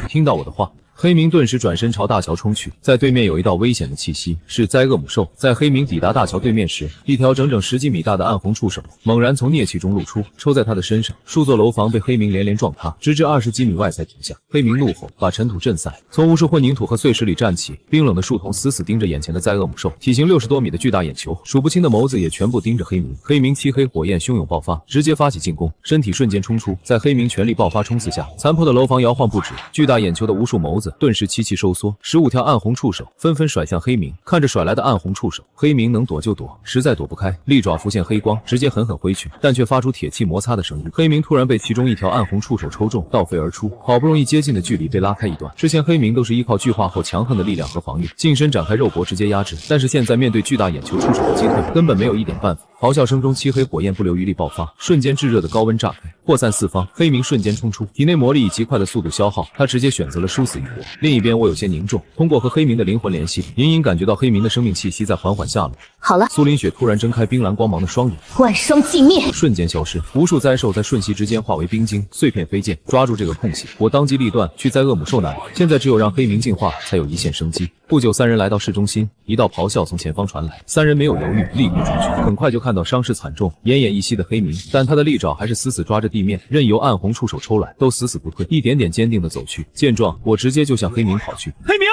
听到我的话，黑明顿时转身朝大桥冲去，在对面有一道危险的气息，是灾厄母兽。在黑明抵达大桥对面时，一条整整10几米大的暗红触手猛然从啮气中露出，抽在他的身上，数座楼房被黑明连连撞塌，直至20几米外才停下。黑明怒吼，把尘土震散，从无数混凝土和碎石里站起，冰冷的树瞳死死盯着眼前的灾厄母兽，体型60多米的巨大眼球，数不清的眸子也全部盯着黑明。黑明漆黑火焰汹涌爆发，直接发起进攻，身体瞬间冲出，在黑明全力爆发冲刺下，残破的楼房摇晃不止，巨大眼球的无数眸子顿时齐齐收缩，15条暗红触手纷纷甩向黑明。看着甩来的暗红触手，黑明能躲就躲，实在躲不开，利爪浮现黑光，直接狠狠挥去，但却发出铁器摩擦的声音。黑明突然被其中一条暗红触手抽中，倒飞而出，好不容易接近的距离被拉开一段。之前黑明都是依靠巨化后强横的力量和防御，近身展开肉搏直接压制，但是现在面对巨大眼球触手的击退，根本没有一点办法。咆哮声中，漆黑火焰不留余力爆发，瞬间炙热的高温炸开，扩散四方。黑明瞬间冲出，体内魔力以极快的速度消耗，他直接选择了殊死一搏。另一边我有些凝重，通过和黑明的灵魂联系，隐隐感觉到黑明的生命气息在缓缓下落。好了，苏林雪突然睁开冰蓝光芒的双眼，万双寂灭，瞬间消失，无数灾兽在瞬息之间化为冰晶，碎片飞溅。抓住这个空隙，我当机立断去灾厄母兽那里。现在只有让黑明进化，才有一线生机。不久，3人来到市中心，一道咆哮从前方传来，3人没有犹豫，立刻冲去。很快就看到伤势惨重、奄奄一息的黑明，但他的利爪还是死死抓着地面，任由暗红触手抽来，都死死不退，一点点坚定地走去。见状，我直接就向黑明跑去。黑明，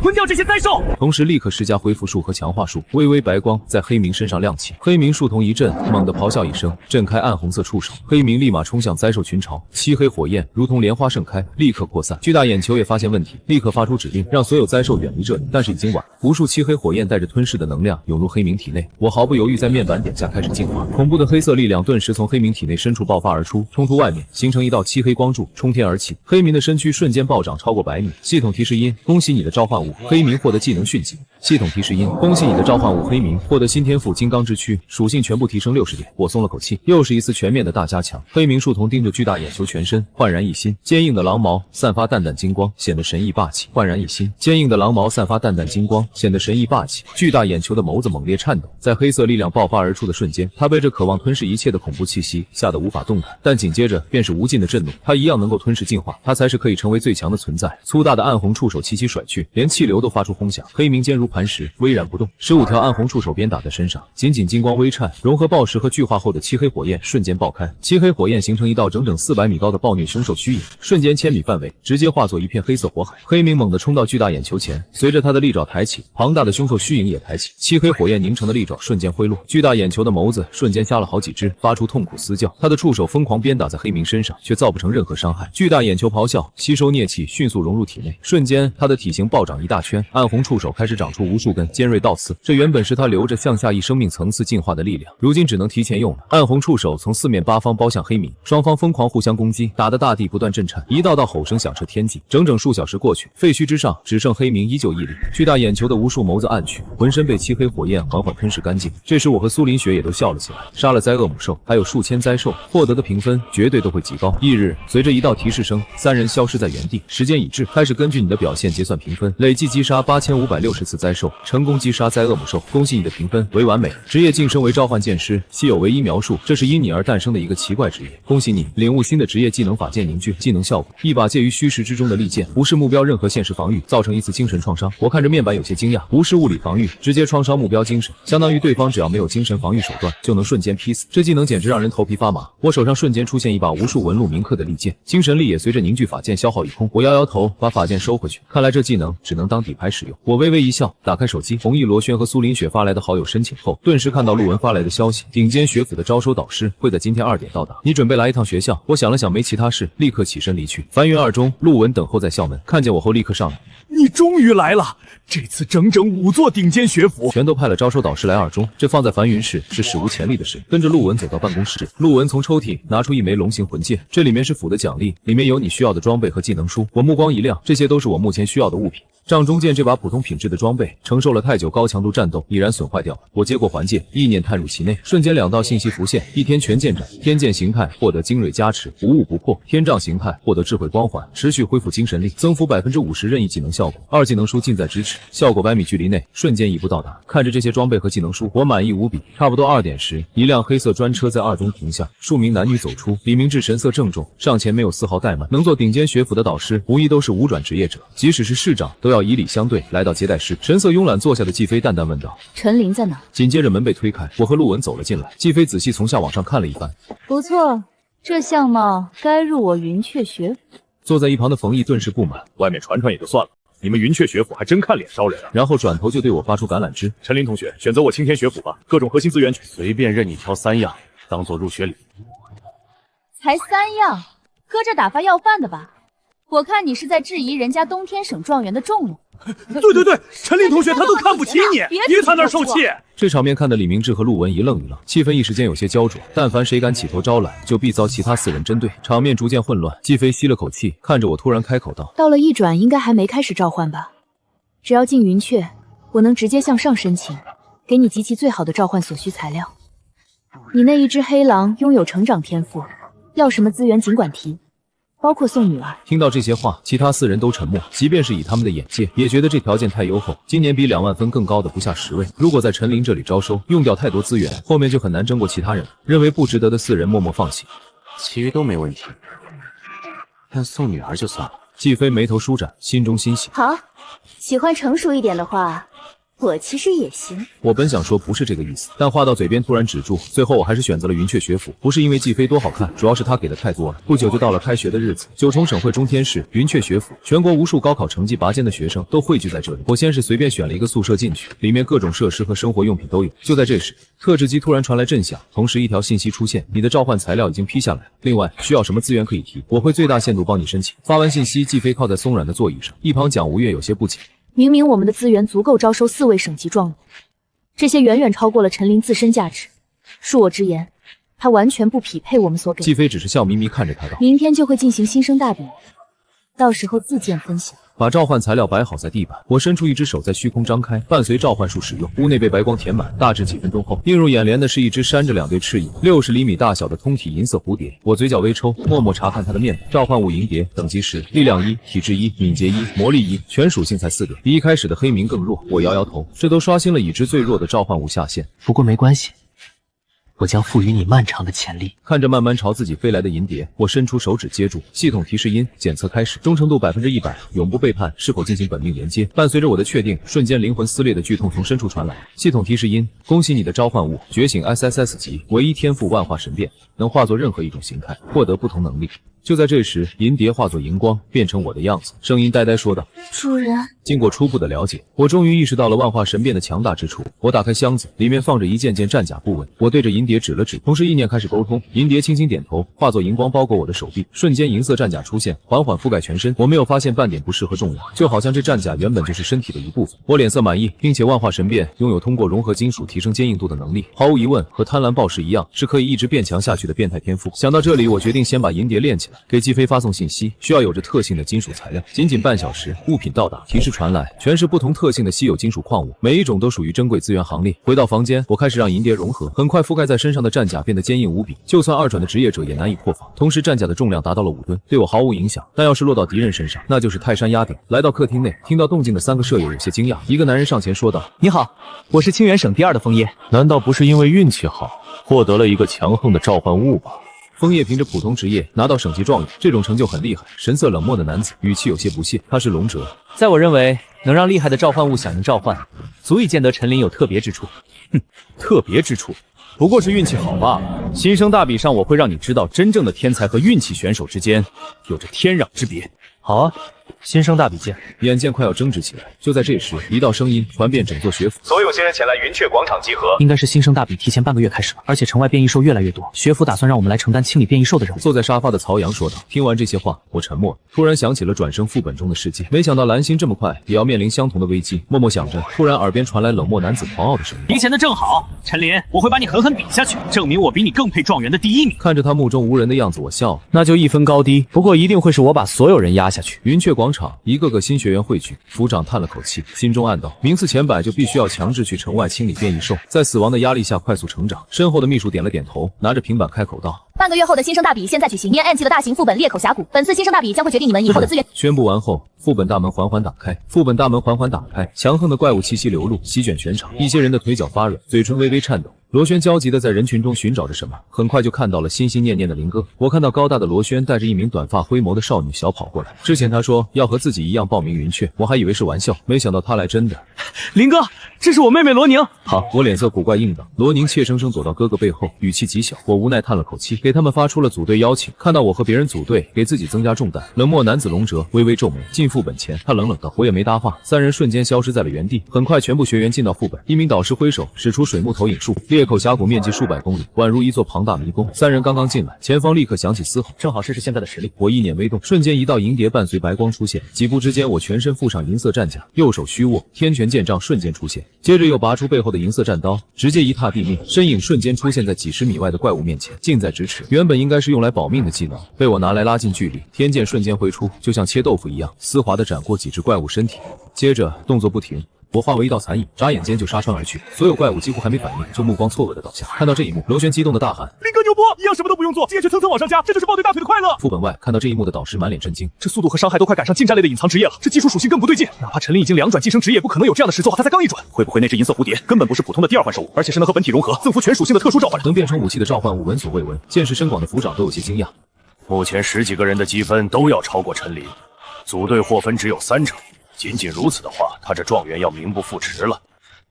吞掉这些灾兽！同时立刻施加恢复术和强化术，微微白光在黑明身上亮起。黑明树瞳一震，猛地咆哮一声，震开暗红色触手，黑明立马冲向灾兽群潮，漆黑火焰如同莲花盛开，立刻扩散。巨大眼球也发现问题，立刻发出指令，让所有灾兽远离这里。但是已经晚，无数漆黑火焰带着吞噬的能量涌入黑明体内，我毫不犹豫在面板点下开始进化。恐怖的黑色力量顿时从黑明体内深处爆发而出，冲出外面，形成一道漆黑光柱，冲天而起。黑明的身躯瞬间暴涨超过100米。系统提示音：恭喜你的召唤物黑明获得技能迅疾。系统提示音：恭喜你的召唤物黑明获得新天赋金刚之躯，属性全部提升60点。我松了口气，又是一次全面的大加强。黑明树瞳盯着巨大眼球，全身焕然一新，坚硬的狼毛散发淡淡金光，显得神异霸气。焕然一新，坚硬的狼毛散发淡淡金光，显得神异霸气。巨大眼球的眸子猛烈颤抖，在黑色力量爆发而出的瞬间，他被这渴望吞噬一切的恐怖气息吓得无法动弹，但紧接着便是无尽的震怒，他一样能够吞噬进化，他才是可以成为最强的存在。粗大的暗红触手齐齐甩去，连气气流都发出轰响。黑冥坚如磐石，巍然不动。15条暗红触手鞭打在身上，仅仅金光微颤，融合爆石和巨化后的漆黑火焰瞬间爆开。漆黑火焰形成一道整整400米高的暴虐凶兽虚影，瞬间1000米范围直接化作一片黑色火海。黑冥猛地冲到巨大眼球前，随着他的利爪抬起，庞大的凶兽虚影也抬起，漆黑火焰凝成的利爪瞬间挥落，巨大眼球的眸子瞬间瞎了好几只，发出痛苦嘶叫。他的触手疯狂鞭打在黑冥身上，却造不成任何伤害。巨大眼球咆哮，吸收孽气，迅速融入体内。瞬间，他的体型暴长一大圈，暗红触手开始长出无数根尖锐倒刺。这原本是他留着向下一生命层次进化的力量，如今只能提前用了。暗红触手从4面8方包向黑冥，双方疯狂互相攻击，打得大地不断震颤，一道道吼声响彻天际。整整数小时过去，废墟之上只剩黑冥依旧屹立，巨大眼球的无数眸子暗去，浑身被漆黑火焰缓缓吞噬干净。这时我和苏林雪也都笑了起来。杀了灾恶母兽，还有数千灾兽，获得的评分绝对都会极高。翌日，随着一道提示声，3人消失在原地。时间已至，开始根据你的表现结算评分，累计击杀8560次灾兽，成功击杀灾恶母兽。恭喜你的评分为完美。职业晋升为召唤剑师，稀有唯一描述，这是因你而诞生的一个奇怪职业。恭喜你领悟新的职业技能法剑凝聚，技能效果：一把介于虚实之中的利剑，无视目标任何现实防御，造成一次精神创伤。我看着面板有些惊讶，无视物理防御，直接创伤目标精神，相当于对方只要没有精神防御手段，就能瞬间劈死。这技能简直让人头皮发麻。我手上瞬间出现一把无数纹路铭刻的利剑，精神力也随着凝聚法剑消耗一空。我摇摇头，把法剑收回去。看来这技能只能当底牌使用。我微微一笑，打开手机，弘毅、罗轩和苏林雪发来的好友申请后，顿时看到陆文发来的消息：顶尖学府的招收导师会在今天2点到达。你准备来一趟学校？我想了想，没其他事，立刻起身离去。凡云2中，陆文等候在校门，看见我后立刻上来。你终于来了！这次整整5座顶尖学府，全都派了招收导师来2中，这放在凡云市是史无前例的事。跟着陆文走到办公室，陆文从抽屉拿出一枚龙形魂戒，这里面是府的奖励，里面有你需要的装备和技能书。我目光一亮，这些都是我目前需要的物品。掌中剑这把普通品质的装备，承受了太久高强度战斗，已然损坏掉了。我接过环戒，意念探入其内，瞬间2道信息浮现：一天全剑斩，天剑形态获得精锐加持，无物不破；天杖形态获得智慧光环，持续恢复精神力，增幅50%任意技能效果。2技能书近在咫尺，效果100米距离内，瞬间一步到达。看着这些装备和技能书，我满意无比。差不多2点时，一辆黑色专车在2中停下，数名男女走出。李明志神色郑重，上前没有丝毫怠慢。能做顶尖学府的导师，无疑都是无转职业者，即使是市长都要以礼相对。来到接待室，神色慵懒坐下的季飞淡淡问道：“陈琳在哪？”紧接着门被推开，我和陆文走了进来。季飞仔细从下往上看了一番，不错，这相貌该入我云雀学府。坐在一旁的冯毅顿时不满：“外面传传也就算了，你们云雀学府还真看脸烧人啊！”然后转头就对我发出橄榄枝：“陈琳同学，选择我青天学府吧，各种核心资源随便任你挑3样，当做入学礼。”才3样，搁这打发要饭的吧？我看你是在质疑人家东天省状元的重用。对，陈琳同学他都看不起你，别在那儿受气。这场面看得李明志和陆文一愣一愣，气氛一时间有些焦灼。但凡谁敢起头招揽，就必遭其他4人针对，场面逐渐混乱。季飞吸了口气，看着我突然开口道：“到了1转应该还没开始召唤吧？只要进云雀，我能直接向上申请，给你集齐最好的召唤所需材料。你那一只黑狼拥有成长天赋，要什么资源尽管提。”包括送女儿。听到这些话，其他4人都沉默，即便是以他们的眼界，也觉得这条件太优厚。今年比2万分更高的不下10位，如果在陈琳这里招收，用掉太多资源，后面就很难争过其他人。认为不值得的4人默默放弃，其余都没问题，但送女儿就算了。季飞眉头舒展，心中欣喜。好，喜欢成熟一点的话，我其实也行。我本想说不是这个意思，但话到嘴边突然止住。最后我还是选择了云雀学府，不是因为季飞多好看，主要是他给的太多了。不久就到了开学的日子，9重省会中天市云雀学府，全国无数高考成绩拔尖的学生都汇聚在这里。我先是随便选了一个宿舍进去，里面各种设施和生活用品都有。就在这时，特制机突然传来震响，同时一条信息出现：你的召唤材料已经批下来了，另外需要什么资源可以提，我会最大限度帮你申请。发完信息，季飞靠在松软的座椅上，一旁蒋无月有些不解。明明我们的资源足够招收4位省级状元，这些远远超过了陈琳自身价值。恕我直言，他完全不匹配我们所给的。季飞只是笑眯眯看着他道：“明天就会进行新生大比，到时候自见分晓。”把召唤材料摆好在地板，我伸出一只手在虚空张开，伴随召唤术使用，屋内被白光填满。大致几分钟后，映入眼帘的是一只扇着2对翅翼、60厘米大小的通体银色蝴蝶。我嘴角微抽，默默查看它的面部。召唤物银蝶，等级10，力量1，体质1，敏捷1，魔力1，全属性才4点，比一开始的黑冥更弱。我摇摇头，这都刷新了已知最弱的召唤物下限。不过没关系，我将赋予你漫长的潜力。看着慢慢朝自己飞来的银蝶，我伸出手指接住。系统提示音检测开始，忠诚度100%，永不背叛，是否进行本命连接？伴随着我的确定，瞬间灵魂撕裂的剧痛从深处传来。系统提示音：恭喜你的召唤物觉醒 SSS 级，唯一天赋万化神变，能化作任何一种形态，获得不同能力。就在这时，银蝶化作荧光，变成我的样子，声音呆呆说道：“主人。”经过初步的了解，我终于意识到了万化神变的强大之处。我打开箱子，里面放着一件件战甲部位。我对着银蝶指了指，同时意念开始沟通。银蝶轻轻点头，化作荧光包裹我的手臂，瞬间银色战甲出现，缓缓覆盖全身。我没有发现半点不适和重量，就好像这战甲原本就是身体的一部分。我脸色满意，并且万化神变拥有通过融合金属提升坚硬度的能力，毫无疑问和贪婪暴食一样，是可以一直变强下去的变态天赋。想到这里，我决定先把银蝶练起来，给季飞发送信息，需要有着特性的金属材料。仅仅半小时，物品到达，提示传来，全是不同特性的稀有金属矿物，每一种都属于珍贵资源行列。回到房间，我开始让银蝶融合，很快覆盖在身上的战甲变得坚硬无比，就算2转的职业者也难以破防。同时，战甲的重量达到了5吨，对我毫无影响，但要是落到敌人身上，那就是泰山压顶。来到客厅内，听到动静的3个舍友有些惊讶，一个男人上前说道：“你好，我是清源省第2的枫叶。难道不是因为运气好，获得了一个强横的召唤物吧？”枫叶凭着普通职业拿到省级状元，这种成就很厉害。神色冷漠的男子语气有些不屑，他是龙哲。在我认为，能让厉害的召唤物响应召唤，足以见得陈林有特别之处。哼，特别之处，不过是运气好罢了。新生大比上，我会让你知道，真正的天才和运气选手之间有着天壤之别。好啊，新生大比见。眼见快要争执起来，就在这时，一道声音传遍整座学府：所有新人前来云雀广场集合。应该是新生大比提前半个月开始了，而且城外变异兽越来越多，学府打算让我们来承担清理变异兽的任务。坐在沙发的曹阳说道。听完这些话，我沉默了，突然想起了转生副本中的事件，没想到蓝星这么快也要面临相同的危机。默默想着，突然耳边传来冷漠男子狂傲的声音：提前的正好，陈林，我会把你狠狠比下去，证明我比你更配状元的第1名。看着他目中无人的样子，我笑了。那就一分高低，不过一定会是我把所有人压下去。云雀广场，一个个新学员汇聚，府长叹了口气，心中暗道：名次前100就必须要强制去城外清理变异兽，在死亡的压力下快速成长。身后的秘书点了点头，拿着平板开口道：半个月后的新生大比现在举行，念 N 级的大型副本裂口峡谷，本次新生大比将会决定你们以后的资源。宣布完后，副本大门缓缓打开，强横的怪物气息流露，席卷全场。一些人的腿脚发软，嘴唇微微颤抖。罗轩焦急地在人群中寻找着什么，很快就看到了心心念念的林哥。我看到高大的罗轩带着一名短发灰眸的少女小跑过来。之前他说要和自己一样报名云雀，我还以为是玩笑，没想到他来真的。林哥，这是我妹妹罗宁。好，我脸色古怪应道。罗宁怯生生躲到哥哥背后，语气极小。我无奈叹了口气，给他们发出了组队邀请。看到我和别人组队，给自己增加重担。冷漠男子龙哲微微皱眉，进副本前他冷冷道：我也没搭话。3人瞬间消失在了原地。很快，全部学员进到副本。一名导师挥手，使出水幕投影术，裂口峡谷面积数百公里，宛如一座庞大迷宫。3人刚刚进来，前方立刻响起嘶吼，正好试试现在的实力。我意念微动，瞬间一道银蝶伴随白光出现。几步之间，我全身附上银色战甲，右手虚握，天拳剑杖瞬间出现，接着又拔出背后的银色战刀，直接一踏地面，身影瞬间出现在几10米外的怪物面前，近在咫尺。原本应该是用来保命的技能，被我拿来拉近距离。天剑瞬间挥出，就像切豆腐一样，丝滑地斩过几只怪物身体，接着动作不停。我化为一道残影，眨眼间就杀穿而去。所有怪物几乎还没反应，就目光错愕的倒下。看到这一幕，罗轩激动的大喊：林哥牛波，一样什么都不用做，直接却层层往上加，这就是抱对大腿的快乐。副本外看到这一幕的导师满脸震惊，这速度和伤害都快赶上近战类的隐藏职业了，这技术属性更不对劲。哪怕陈林已经2转晋升职业，不可能有这样的实作，他才刚1转。会不会那只银色蝴蝶根本不是普通的第2幻兽物，而且是能和本体融合，增幅全属性的特殊召唤？能变成武器的召唤物闻所未闻，见识深广的府长都有些惊讶。目前10几个人的积分都要超过陈林，组队获分只有3成。仅仅如此的话，他这状元要名不副实了。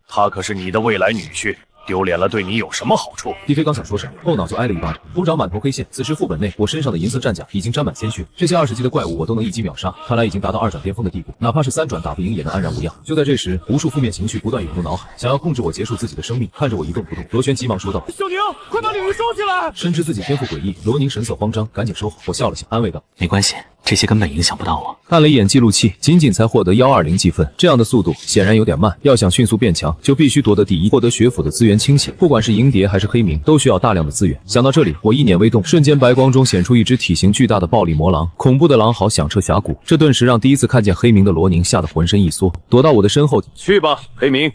他可是你的未来女婿，丢脸了对你有什么好处？帝飞刚想说什么，后脑就挨了一巴掌，府长满头黑线。此时副本内，我身上的银色战甲已经沾满鲜血，这些20级的怪物我都能一击秒杀，看来已经达到2转巅峰的地步，哪怕是3转打不赢也能安然无恙。就在这时，无数负面情绪不断涌入脑海，想要控制我结束自己的生命。看着我一动不动，罗轩急忙说道：小宁，快把鲤鱼收起来！深知自己天赋诡异，罗宁神色慌张，赶紧收好。我笑了笑，安慰道：没关系，这些根本影响不到我。看了一眼记录器，仅仅才获得120积分，这样的速度显然有点慢。要想迅速变强，就必须夺得第1，获得学府的资源倾斜，不管是银蝶还是黑冥，都需要大量的资源。想到这里，我意念微动，瞬间白光中显出一只体型巨大的暴力魔狼，恐怖的狼嚎响彻峡谷。这顿时让第一次看见黑冥的罗宁吓得浑身一缩，躲到我的身后。去吧，黑冥，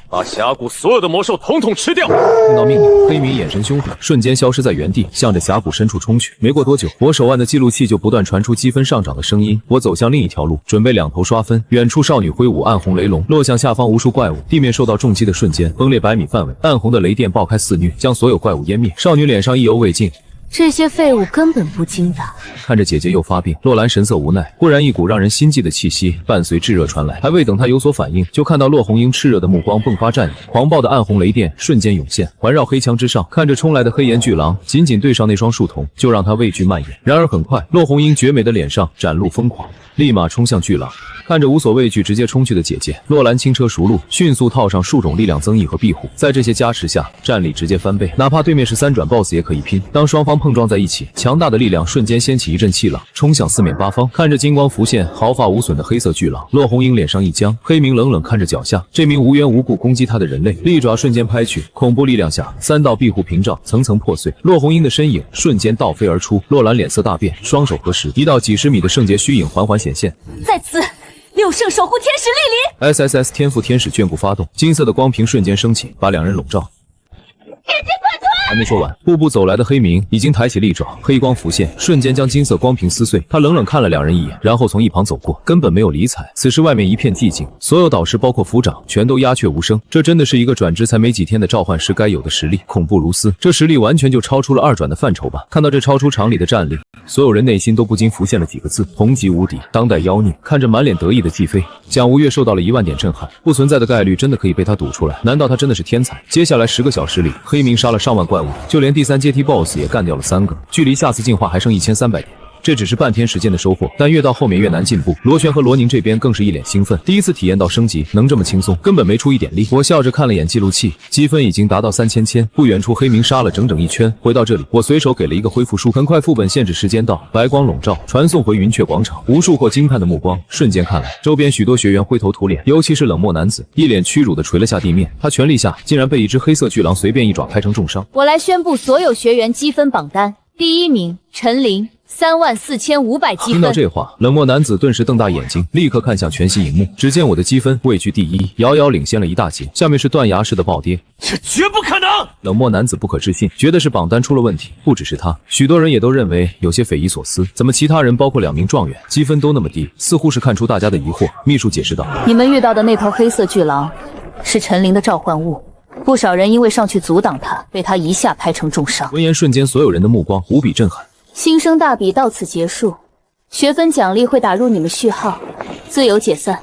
把峡谷所有的魔兽统统吃掉！听到命令，黑明眼神凶狠，瞬间消失在原地，向着峡谷深处冲去。没过多久，我手腕的记录器就不断传出积分上涨的声音。我走向另一条路，准备两头刷分。远处少女挥舞暗红雷龙，落向下方无数怪物，地面受到重击的瞬间崩裂100米范围，暗红的雷电爆开肆虐，将所有怪物湮灭。少女脸上意犹未尽。这些废物根本不经打。看着姐姐又发病，洛兰神色无奈。忽然一股让人心悸的气息伴随炙热传来，还未等她有所反应，就看到洛红英炽热的目光迸发战意，狂暴的暗红雷电瞬间涌现，环绕黑墙之上。看着冲来的黑岩巨狼，紧紧对上那双树瞳，就让他畏惧蔓延。然而很快，洛红英绝美的脸上展露疯狂，立马冲向巨狼。看着无所畏惧直接冲去的姐姐，洛兰轻车熟路，迅速套上数种力量增益和庇护，在这些加持下，战力直接翻倍。哪怕对面是3转 BOSS 也可以拼。当双方碰撞在一起，强大的力量瞬间掀起一阵气浪，冲向四面八方。看着金光浮现、毫发无损的黑色巨狼，洛红英脸上一僵。黑明冷冷看着脚下这名无缘无故攻击他的人类，利爪瞬间拍去，恐怖力量下，3道庇护屏障层层破碎。洛红英的身影瞬间倒飞而出，洛兰脸色大变，双手合十，一道几十米的圣洁虚影缓缓显现。在此。六圣守护天使莅临 SSS 天赋天使眷顾发动，金色的光屏瞬间升起，把两人笼罩。还没说完，步步走来的黑明已经抬起利爪，黑光浮现，瞬间将金色光屏撕碎。他冷冷看了两人一眼，然后从一旁走过，根本没有理睬。此时外面一片寂静，所有导师包括府长全都鸦雀无声。这真的是一个转职才没几天的召唤师该有的实力，恐怖如斯。这实力完全就超出了2转的范畴吧。看到这超出常理的战力，所有人内心都不禁浮现了几个字：同级无敌，当代妖孽。看着满脸得意的季飞，蒋无月受到了1万点震撼，不存在的概率真的可以被他赌出来。难道他真的是天才？接下来10个小时里，黑明杀了上万怪物，就连第3阶梯 BOSS 也干掉了3个，距离下次进化还剩1300点。这只是半天时间的收获，但越到后面越难进步。罗旋和罗宁这边更是一脸兴奋，第一次体验到升级能这么轻松，根本没出一点力。我笑着看了眼记录器，积分已经达到3000。不远处黑明杀了整整1圈，回到这里，我随手给了一个恢复术。很快副本限制时间到，白光笼罩，传送回云雀广场。无数或惊叹的目光瞬间看来，周边许多学员灰头土脸，尤其是冷漠男子，一脸屈辱的垂了下地面。他全力下竟然被一只黑色巨狼随便一爪拍成重伤。我来宣布所有学员积分榜单，第1名陈琳。34500积分。听到这话，冷漠男子顿时瞪大眼睛，立刻看向全息荧幕。只见我的积分位居第1，遥遥领先了一大截。下面是断崖式的暴跌，这绝不可能！冷漠男子不可置信，觉得是榜单出了问题。不只是他，许多人也都认为有些匪夷所思。怎么其他人，包括2名状元，积分都那么低？似乎是看出大家的疑惑。秘书解释道：你们遇到的那头黑色巨狼是陈琳的召唤物。不少人因为上去阻挡他，被他一下拍成重伤。闻言，瞬间所有人的目光无比震撼。新生大比到此结束，学分奖励会打入你们序号，自由解散。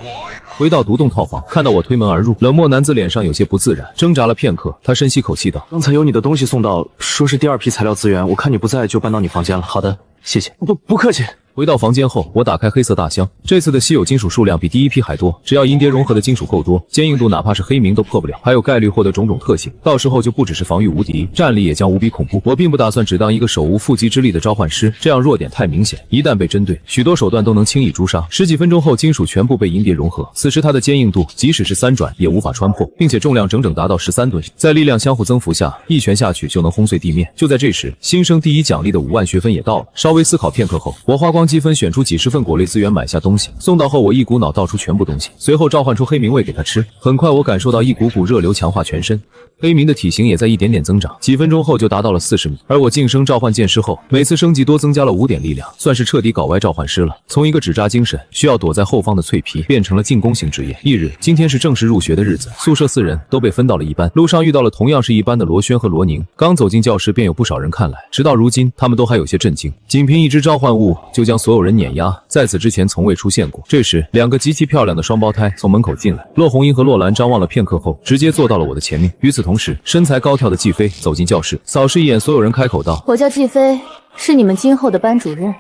回到独栋套房，看到我推门而入，冷漠男子脸上有些不自然，挣扎了片刻，他深吸口气道：刚才有你的东西送到，说是第2批材料资源，我看你不在，就搬到你房间了。好的，谢谢。不客气。回到房间后，我打开黑色大箱，这次的稀有金属数量比第1批还多，只要银蝶融合的金属够多，坚硬度哪怕是黑明都破不了，还有概率获得种种特性，到时候就不只是防御无敌，战力也将无比恐怖。我并不打算只当一个手无缚鸡之力的召唤师，这样弱点太明显，一旦被针对，许多手段都能轻易诛杀。10几分钟后，金属全部被银蝶融合，此时它的坚硬度即使是3转也无法穿破，并且重量整整达到13吨，在力量相互增幅下，一拳下去就能轰碎地面。就在这时，新生第1奖励的5万学分也到了。稍微思考片刻后，我花光积分选出几10份果类资源买下东西，送到后我一股脑倒出全部东西，随后召唤出黑明喂给他吃。很快我感受到一股股热流强化全身，黑明的体型也在一点点增长，几分钟后就达到了40米。而我晋升召唤剑师后，每次升级多增加了5点力量，算是彻底搞歪召唤师了。从一个只扎精神需要躲在后方的脆皮，变成了进攻型职业。翌日，今天是正式入学的日子，宿舍4人都被分到了一班。路上遇到了同样是一班的罗轩和罗宁，刚走进教室便有不少人看来，直到如今他们都还有些震惊，仅凭一只召唤物就将所有人碾压，在此之前从未出现过。这时2个极其漂亮的双胞胎从门口进来，洛红英和洛兰张望了片刻后，直接坐到了我的前面。与此同时，身材高挑的季飞走进教室，扫视一眼所有人，开口道：我叫季飞，是你们今后的班主任，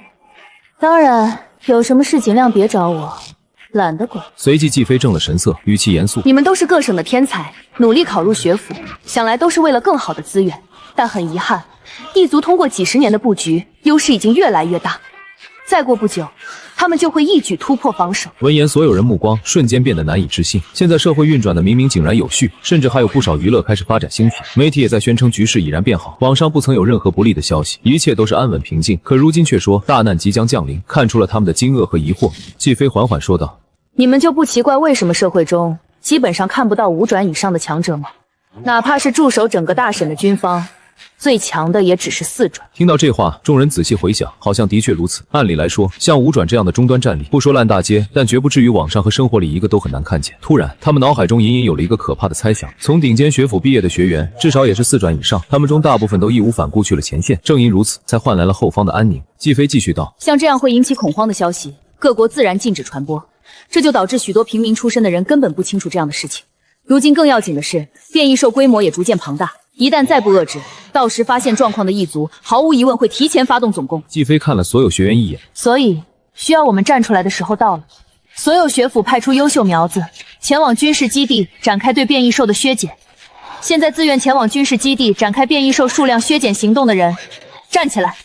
当然有什么事尽量别找我，懒得管。随即季飞正了神色，语气严肃：你们都是各省的天才，努力考入学府，想来都是为了更好的资源，但很遗憾，异族通过几10年的布局，优势已经越来越大，再过不久他们就会一举突破防守。闻言，所有人目光瞬间变得难以置信。现在社会运转的明明井然有序，甚至还有不少娱乐开始发展兴起，媒体也在宣称局势已然变好，网上不曾有任何不利的消息，一切都是安稳平静。可如今却说大难即将降临，看出了他们的惊愕和疑惑。季飞缓缓说道：你们就不奇怪为什么社会中基本上看不到5转以上的强者吗？哪怕是驻守整个大省的军方，最强的也只是4转。听到这话，众人仔细回想，好像的确如此。按理来说，像5转这样的终端战力，不说烂大街，但绝不至于网上和生活里一个都很难看见。突然，他们脑海中隐隐有了一个可怕的猜想：从顶尖学府毕业的学员，至少也是4转以上，他们中大部分都义无反顾去了前线。正因如此，才换来了后方的安宁。季飞继续道：像这样会引起恐慌的消息，各国自然禁止传播，这就导致许多平民出身的人根本不清楚这样的事情。如今更要紧的是，变异兽规模也逐渐庞大，一旦再不遏制，到时发现状况的异族，毫无疑问会提前发动总攻。季飞看了所有学员一眼，所以需要我们站出来的时候到了。所有学府派出优秀苗子，前往军事基地展开对变异兽的削减。现在自愿前往军事基地展开变异兽数量削减行动的人，站起来！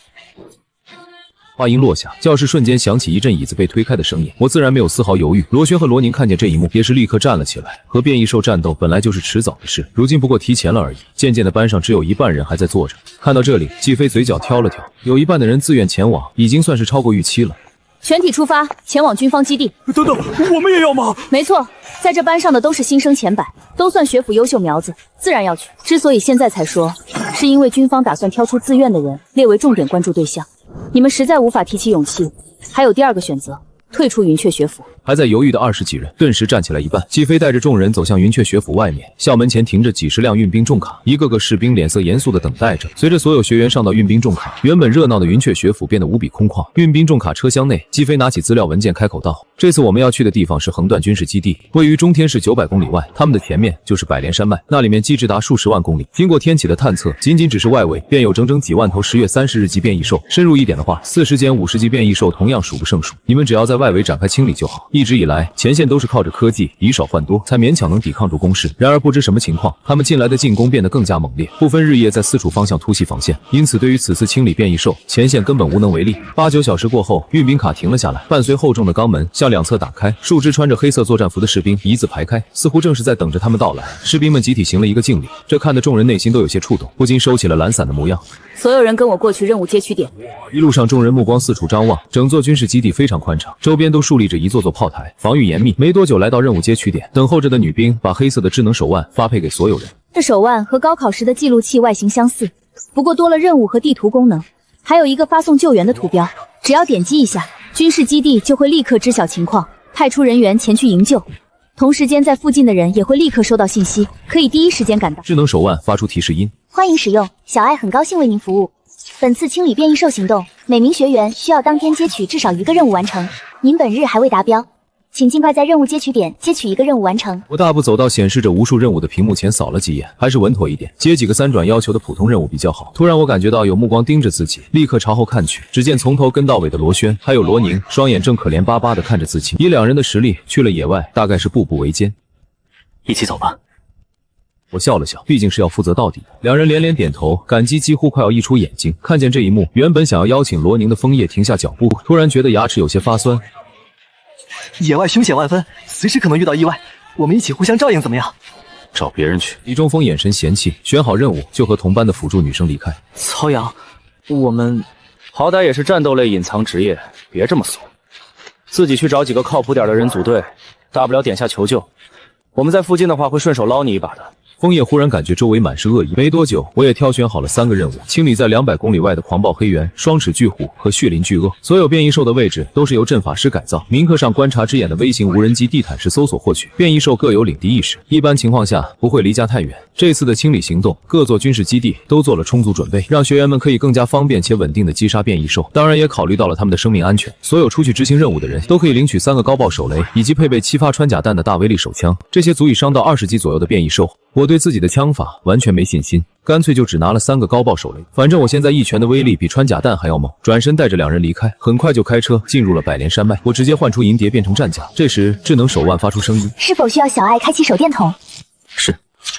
话音落下，教室瞬间响起一阵椅子被推开的声音。我自然没有丝毫犹豫。罗轩和罗宁看见这一幕，也是立刻站了起来。和变异兽战斗本来就是迟早的事，如今不过提前了而已。渐渐的，班上只有一半人还在坐着。看到这里，季飞嘴角挑了挑，有一半的人自愿前往，已经算是超过预期了。全体出发，前往军方基地。等等，我们也要吗？没错，在这班上的都是新生前100，都算学府优秀苗子，自然要去。之所以现在才说，是因为军方打算挑出自愿的人列为重点关注对象。你们实在无法提起勇气，还有第2个选择，退出云雀学府。还在犹豫的20几人顿时站起来一半。季飞带着众人走向云雀学府外面，校门前停着几10辆运兵重卡，一个个士兵脸色严肃地等待着。随着所有学员上到运兵重卡，原本热闹的云雀学府变得无比空旷。运兵重卡车厢内，季飞拿起资料文件开口道：这次我们要去的地方是横断军事基地，位于中天市900公里外，他们的前面就是百连山脉，那里面机直达数10万公里。经过天启的探测，仅只是外围便有整整几万头10月30日级变异兽，深入一点的话，40减50级变异兽同样数不胜数。你们只要在外围展开清理就好。一直以来，前线都是靠着科技以少换多，才勉强能抵抗住攻势。然而不知什么情况，他们近来的进攻变得更加猛烈，不分日夜在4处方向突袭防线。因此，对于此次清理变异兽，前线根本无能为力。8、9小时过后，运兵卡停了下来，伴随厚重的钢门向两侧打开，数支穿着黑色作战服的士兵一字排开，似乎正是在等着他们到来。士兵们集体行了一个敬礼，这看得众人内心都有些触动，不禁收起了懒散的模样。所有人跟我过去任务接取点。一路上，众人目光四处张望，整座军事基地非常宽敞，周边都竖立着一座座炮台，防御严密。没多久，来到任务接取点，等候着的女兵把黑色的智能手腕发配给所有人。这手腕和高考时的记录器外形相似，不过多了任务和地图功能，还有一个发送救援的图标。只要点击一下，军事基地就会立刻知晓情况，派出人员前去营救。同时间，在附近的人也会立刻收到信息，可以第一时间赶到。智能手腕发出提示音。欢迎使用，小爱很高兴为您服务。本次清理变异兽行动，每名学员需要当天接取至少1个任务完成。您本日还未达标，请尽快在任务接取点接取1个任务完成。我大步走到显示着无数任务的屏幕前，扫了几眼，还是稳妥一点，接几个3转要求的普通任务比较好。突然我感觉到有目光盯着自己，立刻朝后看去，只见从头跟到尾的罗轩还有罗宁，双眼正可怜巴巴地看着自己。以2人的实力去了野外，大概是步步维艰。一起走吧。我笑了笑，毕竟是要负责到底的。2人连连点头，感激几乎快要溢出眼睛。看见这一幕，原本想要邀请罗宁的枫叶停下脚步，突然觉得牙齿有些发酸。野外凶险万分，随时可能遇到意外，我们一起互相照应怎么样？找别人去。李中锋眼神嫌弃，选好任务就和同班的辅助女生离开。曹阳，我们好歹也是战斗类隐藏职业，别这么怂，自己去找几个靠谱点的人组队，大不了点下求救。我们在附近的话，会顺手捞你一把的。枫叶忽然感觉周围满是恶意，没多久，我也挑选好了3个任务：清理在200公里外的狂暴黑猿、双齿巨虎和血鳞巨鳄。所有变异兽的位置都是由阵法师改造，铭刻上观察之眼的微型无人机地毯式搜索获取。变异兽各有领地意识，一般情况下不会离家太远。这次的清理行动，各座军事基地都做了充足准备，让学员们可以更加方便且稳定地击杀变异兽。当然，也考虑到了他们的生命安全。所有出去执行任务的人都可以领取3个高爆手雷，以及配备7发穿甲弹的大威力手枪，这些足以伤到20级左右的变异兽。我对自己的枪法完全没信心，干脆就只拿了3个高爆手雷。反正我现在一拳的威力比穿甲弹还要猛。转身带着2人离开，很快就开车进入了百连山脉。我直接换出银蝶变成战甲。这时智能手腕发出声音：是否需要小爱开启手电筒？是。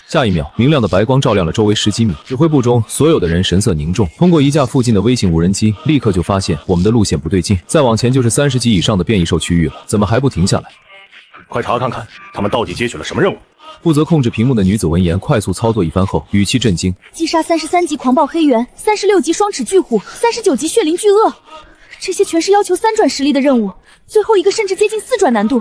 下一秒，明亮的白光照亮了周围10几米。指挥部中所有的人神色凝重。通过一架附近的微型无人机，立刻就发现我们的路线不对劲。再往前就是30级以上的变异兽区域了，怎么还不停下来？快查看看，他们到底接取了什么任务？负责控制屏幕的女子闻言，快速操作一番后，语气震惊：击杀33级狂暴黑猿、36级双齿巨虎、39级血鳞巨鳄，这些全是要求3转实力的任务，最后一个甚至接近4转难度。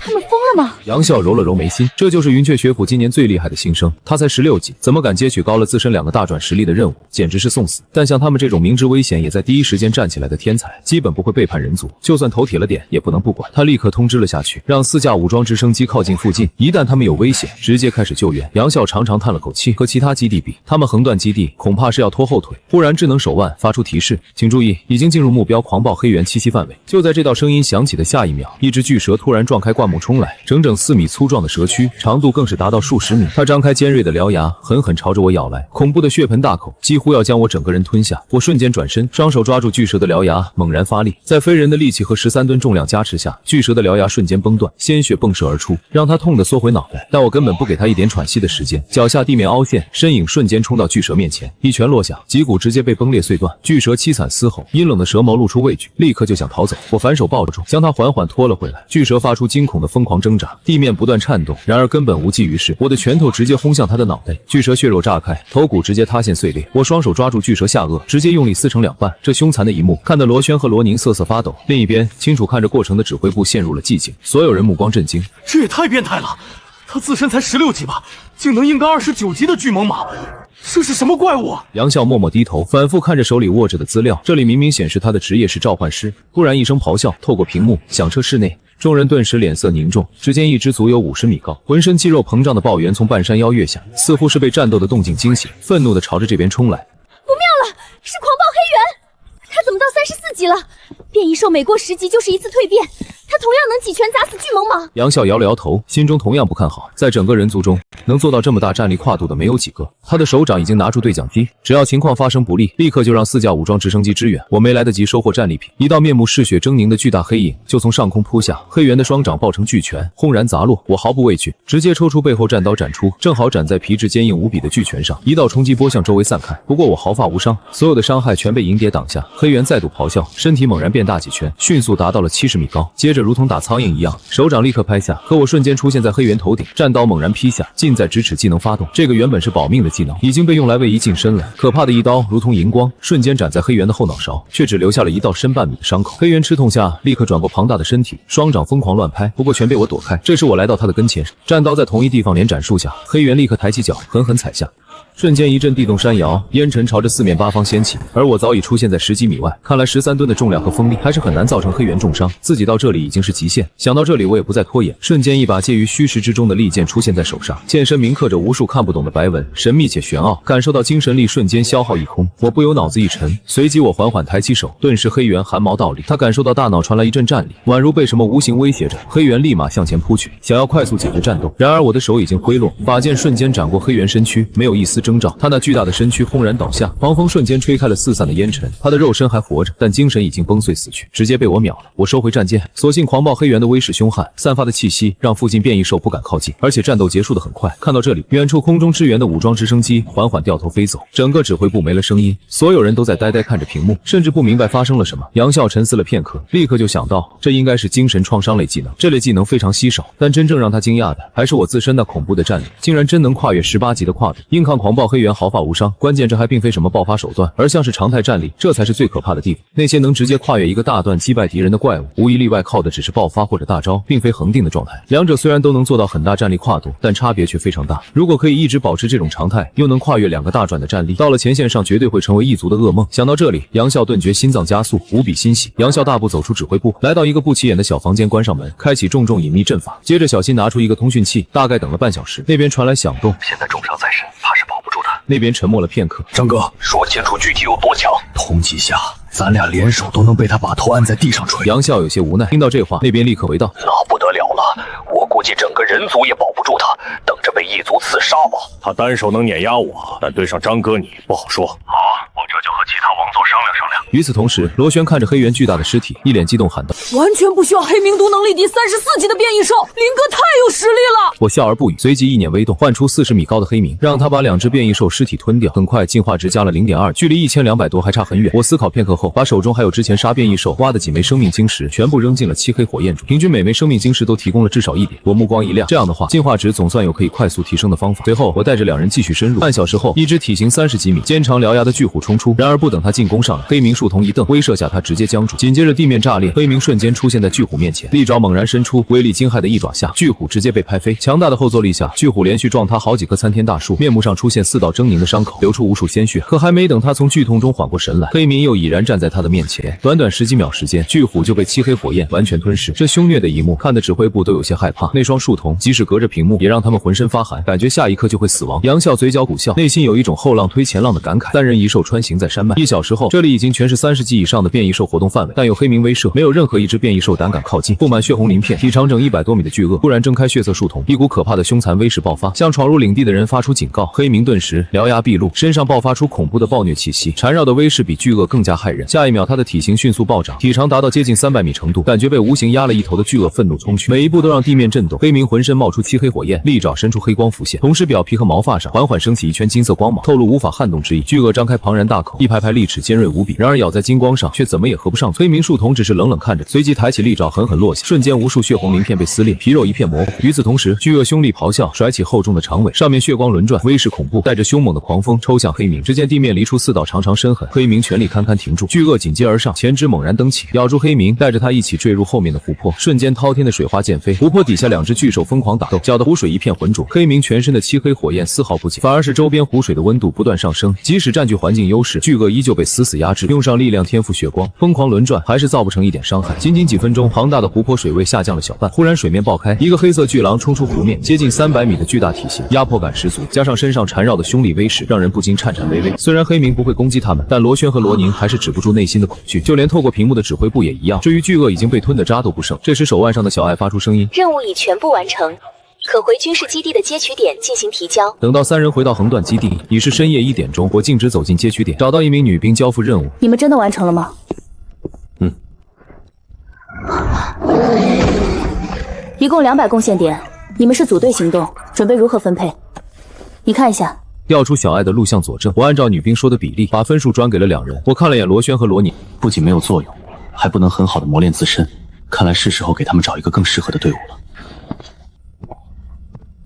他们疯了吗？杨笑揉了揉眉心，这就是云雀学府今年最厉害的新生，他才16级，怎么敢接取高了自身2个大转实力的任务，简直是送死。但像他们这种明知危险也在第一时间站起来的天才，基本不会背叛人族，就算头铁了点也不能不管。他立刻通知了下去，让4架武装直升机靠近附近，一旦他们有危险，直接开始救援。杨笑长长叹了口气，和其他基地比，他们横断基地恐怕是要拖后腿。忽然智能手腕发出提示，请注意，已经进入目标狂暴黑猿栖息范围。就在这道声音响起的下一秒，一只巨蛇突然撞开灌木冲来，整整4米粗壮的蛇躯，长度更是达到数十米。它张开尖锐的獠牙，狠狠朝着我咬来，恐怖的血盆大口几乎要将我整个人吞下。我瞬间转身，双手抓住巨蛇的獠牙，猛然发力，在非人的力气和13吨重量加持下，巨蛇的獠牙瞬间崩断，鲜血迸射而出，让它痛得缩回脑袋。但我根本不给它一点喘息的时间，脚下地面凹陷，身影瞬间冲到巨蛇面前，一拳落下，脊骨直接被崩裂碎断。巨蛇凄惨嘶吼，阴冷的蛇眸露出畏惧，立刻就想逃走。我反手抱住，将它缓缓拖了回来。巨蛇发出惊恐的疯狂挣扎，地面不断颤动，然而根本无济于事。我的拳头直接轰向它的脑袋，巨蛇血肉炸开，头骨直接塌陷碎裂。我双手抓住巨蛇下颚，直接用力撕成2半。这凶残的一幕看得罗轩和罗宁瑟瑟发抖。另一边，清楚看着过程的指挥部陷入了寂静，所有人目光震惊。这也太变态了！他自身才16级吧，竟能硬刚29级的巨猛犸，这是什么怪物？杨笑默默低头，反复看着手里握着的资料，这里明明显示他的职业是召唤师。突然一声咆哮透过屏幕响彻室内，众人顿时脸色凝重。只见一只足有50米高、浑身肌肉膨胀的豹猿从半山腰跃下，似乎是被战斗的动静惊醒，愤怒地朝着这边冲来。不妙了，是狂暴黑猿！他怎么到34级了？变异兽每过10级就是一次蜕变，他同样能几拳砸死巨猛犸。杨笑摇了摇头，心中同样不看好。在整个人族中，能做到这么大战力跨度的没有几个。他的手掌已经拿出对讲机，只要情况发生不利，立刻就让4架武装直升机支援。我没来得及收获战利品，一道面目嗜血狰狞的巨大黑影就从上空扑下，黑猿的双掌抱成巨拳，轰然砸落。我毫不畏惧，直接抽出背后战刀斩出，正好斩在皮质坚硬无比的巨拳上，一道冲击波向周围散开。不过我毫发无伤，所有的伤害全被银蝶挡下。黑猿再度咆哮，身体猛然变大几圈，迅速达到了70米高，接着如同打苍蝇一样，手掌立刻拍下，可我瞬间出现在黑猿头顶，战刀猛然劈下，近在咫尺技能发动。这个原本是保命的技能，已经被用来位移近身了。可怕的一刀如同银光，瞬间斩在黑猿的后脑勺，却只留下了一道深半米的伤口。黑猿吃痛下，立刻转过庞大的身体，双掌疯狂乱拍，不过全被我躲开。这时我来到他的跟前，战刀在同一地方连斩数下，黑猿立刻抬起脚，狠狠踩下。瞬间一阵地动山摇，烟尘朝着4面8方掀起，而我早已出现在10几米外。看来13吨的重量和风力还是很难造成黑猿重伤，自己到这里已经是极限。想到这里，我也不再拖延，瞬间一把介于虚实之中的利剑出现在手上，剑身铭刻着无数看不懂的白文，神秘且玄奥，感受到精神力瞬间消耗一空。我不由脑子一沉，随即我缓缓抬起手，顿时黑猿汗毛倒立，他感受到大脑传来一阵战栗，宛如被什么无形威胁着。黑猿立马向前扑去，想要快速解决战斗，然而我的手已经挥落，法剑瞬间斩过黑猿身躯，没有一丝征兆，他那巨大的身躯轰然倒下，狂风瞬间吹开了四散的烟尘。他的肉身还活着，但精神已经崩碎死去，直接被我秒了。我收回战剑，所幸狂暴黑猿的威势凶悍，散发的气息让附近变异兽不敢靠近，而且战斗结束的很快。看到这里，远处空中支援的武装直升机缓缓掉头飞走，整个指挥部没了声音，所有人都在呆呆看着屏幕，甚至不明白发生了什么。杨笑沉思了片刻，立刻就想到这应该是精神创伤类技能，这类技能非常稀少，但真正让他惊讶的还是我自身那恐怖的战力，竟然真能跨越18级的跨度，硬抗狂暴黑猿毫发无伤。关键这还并非什么爆发手段，而像是常态战力，这才是最可怕的地方。那些能直接跨越一个大段击败敌人的怪物，无一例外靠的只是爆发或者大招，并非恒定的状态。两者虽然都能做到很大战力跨度，但差别却非常大。如果可以一直保持这种常态，又能跨越2个大转的战力，到了前线上绝对会成为异族的噩梦。想到这里，杨笑顿觉心脏加速，无比欣喜。杨笑大步走出指挥部，来到一个不起眼的小房间，关上门，开启重重隐秘阵法，接着小心拿出一个通讯器，大概等了半小时，那边传来响动。现在重伤在身，怕是保不住他。那边沉默了片刻，张哥，说清楚具体有多强。通缉下，咱俩联手都能被他把头按在地上锤。杨笑有些无奈，听到这话，那边立刻回道：那不得了了，我估计整个人族也保不住他，等着被异族刺杀吧。他单手能碾压我，但对上张哥你不好说。好，我这就和其他王座商量商量。与此同时，螺旋看着黑猿巨大的尸体，一脸激动喊道：完全不需要黑冥族能力敌34级的变异兽，林哥太有实力了。我笑而不语，随即意念微动，唤出40米高的黑冥，让他把2只变异兽尸体吞掉。很快进化值加了 0.2， 距离1200多还差很远。我思考片刻后，把手中还有之前杀变异兽挖的几枚生命晶石全部扔进了漆黑火焰中，平均每枚生命晶石都提供了至少1点。我目光一亮，这样的话进化值总算有可以快速提升的方法。随后我带着2人继续深入。半小时后，一只体型30几米、肩长獠牙的巨虎冲出，然而不等他进攻上来，黑冥树瞳一瞪，威慑下他直接僵住，紧接着地面炸裂，黑明瞬间出现在巨虎面前，利爪猛然伸出，威力惊骇的一爪下，巨虎直接被拍飞。强大的后坐力下，巨虎连续撞塌好几棵参天大树，面目上出现4道狰狞的伤口，流出无数鲜血。可还没等他从剧痛中缓过神来，黑明又已然站在他的面前。短短10几秒时间，巨虎就被漆黑火焰完全吞噬。这凶虐的一幕，看得指挥部都有些害怕。那双树瞳即使隔着屏幕，也让他们浑身发寒，感觉下一刻就会死亡。杨笑嘴角鼓笑，内心有一种后浪推前浪的感慨。3人一兽穿行在山脉，1小时后，这里已经全是30级以上的变异兽活动范围，但有黑明威慑，没有任何一只变异兽胆敢靠近。布满血红鳞片、体长整100多米的巨鳄突然睁开血色树瞳，一股可怕的凶残威势爆发，向闯入领地的人发出警告。黑明顿时獠牙毕露，身上爆发出恐怖的暴虐气息，缠绕的威势比巨鳄更加骇人。下一秒，他的体型迅速暴涨，体长达到接近300米程度，感觉被无形压了一头的巨鳄愤怒冲去，每一步都让地面震动。黑明浑身冒出漆黑火焰，利爪伸出黑光浮现，同时表皮和毛发上缓缓升起一圈金色光芒，透露无法撼动之意。巨鳄张开庞然大口，一排排利齿尖锐无比，然而咬在金光上却怎么也合不上嘴。黑明树瞳只是冷冷看着，随即抬起利爪狠狠落下，瞬间无数血红鳞片被撕裂，皮肉一片模糊。与此同时，巨鳄凶厉咆哮，甩起厚重的长尾，上面血光轮转，威势恐怖，带着凶猛的狂风抽向黑明。只见地面离出4道长长深痕，黑明全力堪堪停住，巨鳄紧接而上，前肢猛然蹬起，咬住黑明，带着他一起坠入后面的湖泊。瞬间滔天的水花溅飞，湖泊底下2只巨兽疯狂打斗，搅得湖水一片浑浊。黑明全身的漆黑火焰丝毫不减，反而是周边湖水的温度不断上升。即使占据环境优势，巨鳄依旧被死死压制，用上力量天赋血光，疯狂轮转，还是造不成一点伤害。仅仅几分钟，庞大的湖泊水位下降了小半。忽然水面爆开，一个黑色巨狼冲出湖面，接近300米的巨大体型，压迫感十足，加上身上缠绕的凶厉威势，让人不禁颤颤巍巍。虽然黑明不会攻击他们，但罗轩和罗宁还是止不住内心的恐惧，就连透过屏幕的指挥部也一样。至于巨鳄已经被吞得渣都不剩。这时手腕上的小艾发出声音：任务已全部完成，可回军事基地的接取点进行提交。等到3人回到横断基地，已是深夜1点钟。我径直走进接取点，找到一名女兵交付任务。你们真的完成了吗？一共200贡献点，你们是组队行动，准备如何分配？你看一下。调出小艾的录像佐证，我按照女兵说的比例，把分数转给了2人。我看了眼罗轩和罗宁，不仅没有作用，还不能很好的磨练自身。看来是时候给他们找一个更适合的队伍了。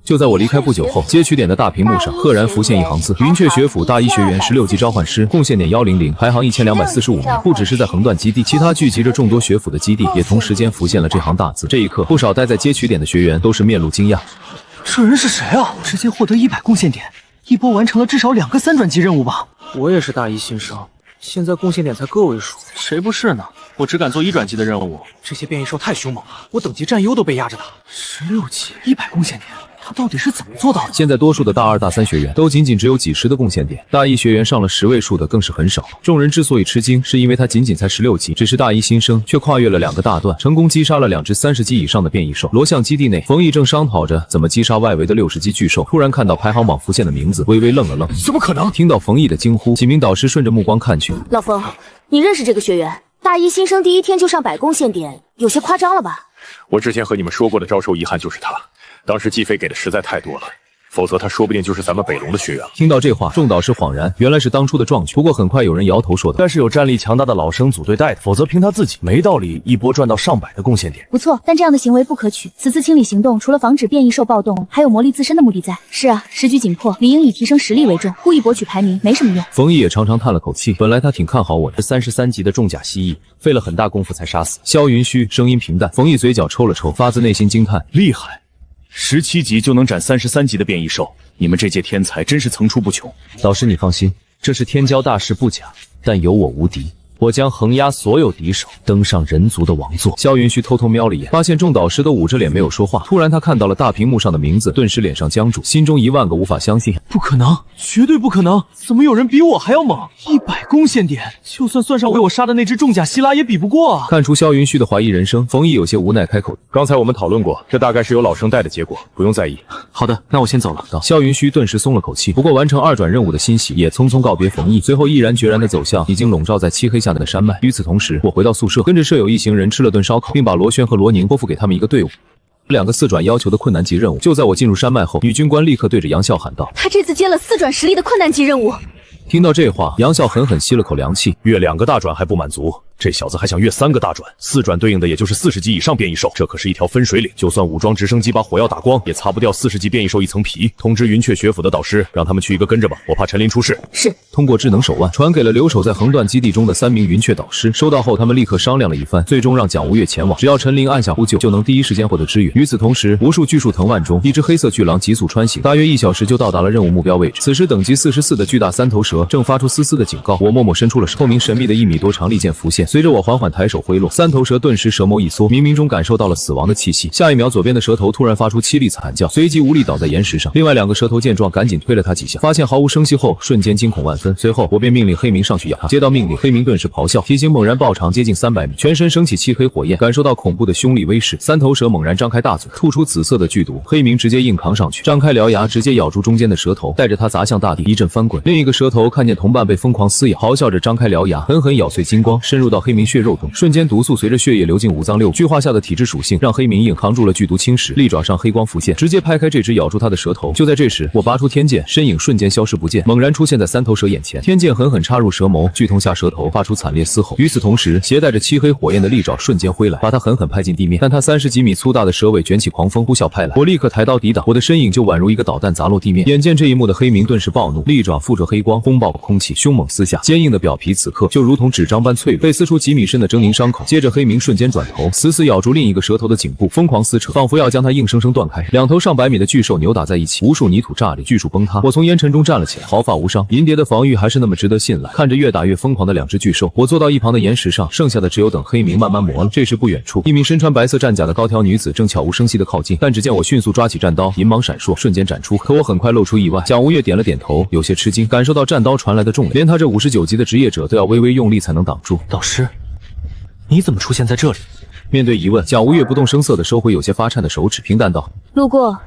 就在我离开不久后，接取点的大屏幕上赫然浮现一行字：云雀学府大一学员16级召唤师，贡献点100，排行1245名。不只是在横断基地，其他聚集着众多学府的基地也同时间浮现了这行大字。这一刻，不少待在接取点的学员都是面露惊讶。这人是谁啊？直接获得100贡献点，一波完成了至少2个3转级任务吧？我也是大一新生，现在贡献点才个位数。谁不是呢？我只敢做1转级的任务。这些变异兽太凶猛了，我等级占优都被压着打。16级100贡献点。他到底是怎么做到的？现在多数的大2、大3学员都仅仅只有几十的贡献点，大一学员上了10位数的更是很少。众人之所以吃惊，是因为他仅仅才16级，只是大一新生，却跨越了2个大段，成功击杀了2只30级以上的变异兽。罗巷基地内，冯毅正商讨着怎么击杀外围的60级巨兽，突然看到排行榜浮现的名字，微微愣了愣。怎么可能？听到冯毅的惊呼，几名导师顺着目光看去。老冯，你认识这个学员？大一新生第1天就上100贡献点，有些夸张了吧？我之前和你们说过的招收遗憾就是他。当时计费给的实在太多了，否则他说不定就是咱们北龙的学员了。听到这话，众导师恍然，原来是当初的壮举。不过很快有人摇头说道：“但是有战力强大的老生组队带的，否则凭他自己没道理一波赚到上百的贡献点。”不错，但这样的行为不可取。此次清理行动除了防止变异兽暴动，还有磨砺自身的目的在。是啊，时局紧迫，理应以提升实力为重，故意博取排名没什么用。冯毅也长长叹了口气，本来他挺看好我的，33级的重甲蜥蜴，费了很大功夫才杀死。萧云虚声音平淡，冯毅嘴角抽了抽，发自内心惊叹：厉害！17级就能斩33级的变异兽，你们这届天才真是层出不穷。导师你放心，这是天骄大事不假，但有我无敌。我将横压所有敌手，登上人族的王座。萧云虚偷偷瞄了一眼，发现众导师都捂着脸没有说话。突然他看到了大屏幕上的名字，顿时脸上僵住，心中10000个无法相信。不可能，绝对不可能！怎么有人比我还要猛？100贡献点，就算上被我杀的那只重甲希拉也比不过啊！看出萧云虚的怀疑人生，冯毅有些无奈开口：“刚才我们讨论过，这大概是由老生带的结果，不用在意。”好的，那我先走了。萧云虚顿时松了口气，不过完成2转任务的欣喜也匆匆告别冯毅，随后毅然决然地走向已经笼罩在漆黑下的山脉。与此同时，我回到宿舍，跟着舍友一行人吃了顿烧烤，并把罗轩和罗宁托付给他们一个队伍。2个4转要求的困难级任务。就在我进入山脉后，女军官立刻对着杨笑喊道：“他这次接了4转实力的困难级任务。”听到这话，杨笑狠狠吸了口凉气。越2个大转还不满足，这小子还想跃3个大转，4转对应的也就是40级以上变异兽，这可是一条分水岭。就算武装直升机把火药打光，也擦不掉40级变异兽一层皮。通知云雀学府的导师，让他们去一个跟着吧，我怕陈林出事。是。通过智能手腕传给了留守在横断基地中的3名云雀导师，收到后他们立刻商量了一番，最终让蒋无月前往。只要陈林按下呼救，就能第一时间获得支援。与此同时，无数巨树藤蔓中，一只黑色巨狼急速穿行，大约1小时就到达了任务目标位置。此时等级44的巨大3头蛇正发出丝丝的警告。我默默伸出了手，透明神秘的1米多长利剑浮现，随着我缓缓抬手挥落，3头蛇顿时舌眸一缩，冥冥中感受到了死亡的气息。下一秒，左边的蛇头突然发出凄厉惨叫，随即无力倒在岩石上。另外2个蛇头见状，赶紧推了他几下，发现毫无声息后，瞬间惊恐万分。随后我便命令黑明上去咬他。接到命令，黑明顿时咆哮，体型猛然暴长接近300米，全身升起漆黑火焰。感受到恐怖的凶厉威势，3头蛇猛然张开大嘴，吐出紫色的剧毒。黑明直接硬扛上去，张开獠牙直接咬住中间的蛇头，带着它砸向大地，一阵翻滚。另一个蛇头看见同伴被疯狂撕咬，咆哮着张开獠牙，狠狠咬碎金光，深入到黑明血肉中，瞬间毒素随着血液流进5脏6腑。巨化下的体质属性让黑明硬扛住了剧毒侵蚀，利爪上黑光浮现，直接拍开这只咬住他的蛇头。就在这时，我拔出天剑，身影瞬间消失不见，猛然出现在3头蛇眼前。天剑狠狠插入蛇眸，剧痛下蛇头发出惨烈嘶吼。与此同时，携带着漆黑火焰的利爪瞬间挥来，把他狠狠拍进地面。但他30几米粗大的蛇尾卷起狂风呼啸拍来，我立刻抬刀抵挡，我的身影就宛如一个导弹砸落地面。眼见这一幕的黑明顿时暴怒，利爪附着黑光，轰爆空气，凶猛撕下，坚硬的表皮此刻就如同纸张般脆弱，被撕出几米深的狰狞伤口。接着黑明瞬间转头，死死咬住另一个蛇头的颈部，疯狂撕扯，仿佛要将它硬生生断开。2头上百米的巨兽扭打在一起，无数泥土炸裂，巨树崩塌。我从烟尘中站了起来，毫发无伤。银蝶的防御还是那么值得信赖。看着越打越疯狂的2只巨兽，我坐到一旁的岩石上，剩下的只有等黑明慢慢磨了。这时不远处，一名身穿白色战甲的高挑女子正悄无声息地靠近，但只见我迅速抓起战刀，银芒闪烁，瞬间斩出。可我很快露出意外。蒋无月点了点头，有些吃惊，感受到战刀传来的重量，连他这59级的职业者都要微微用力才能挡住。导师，你怎么出现在这里？面对疑问，蒋无月不动声色地收回有些发颤的手指，平淡道：路过，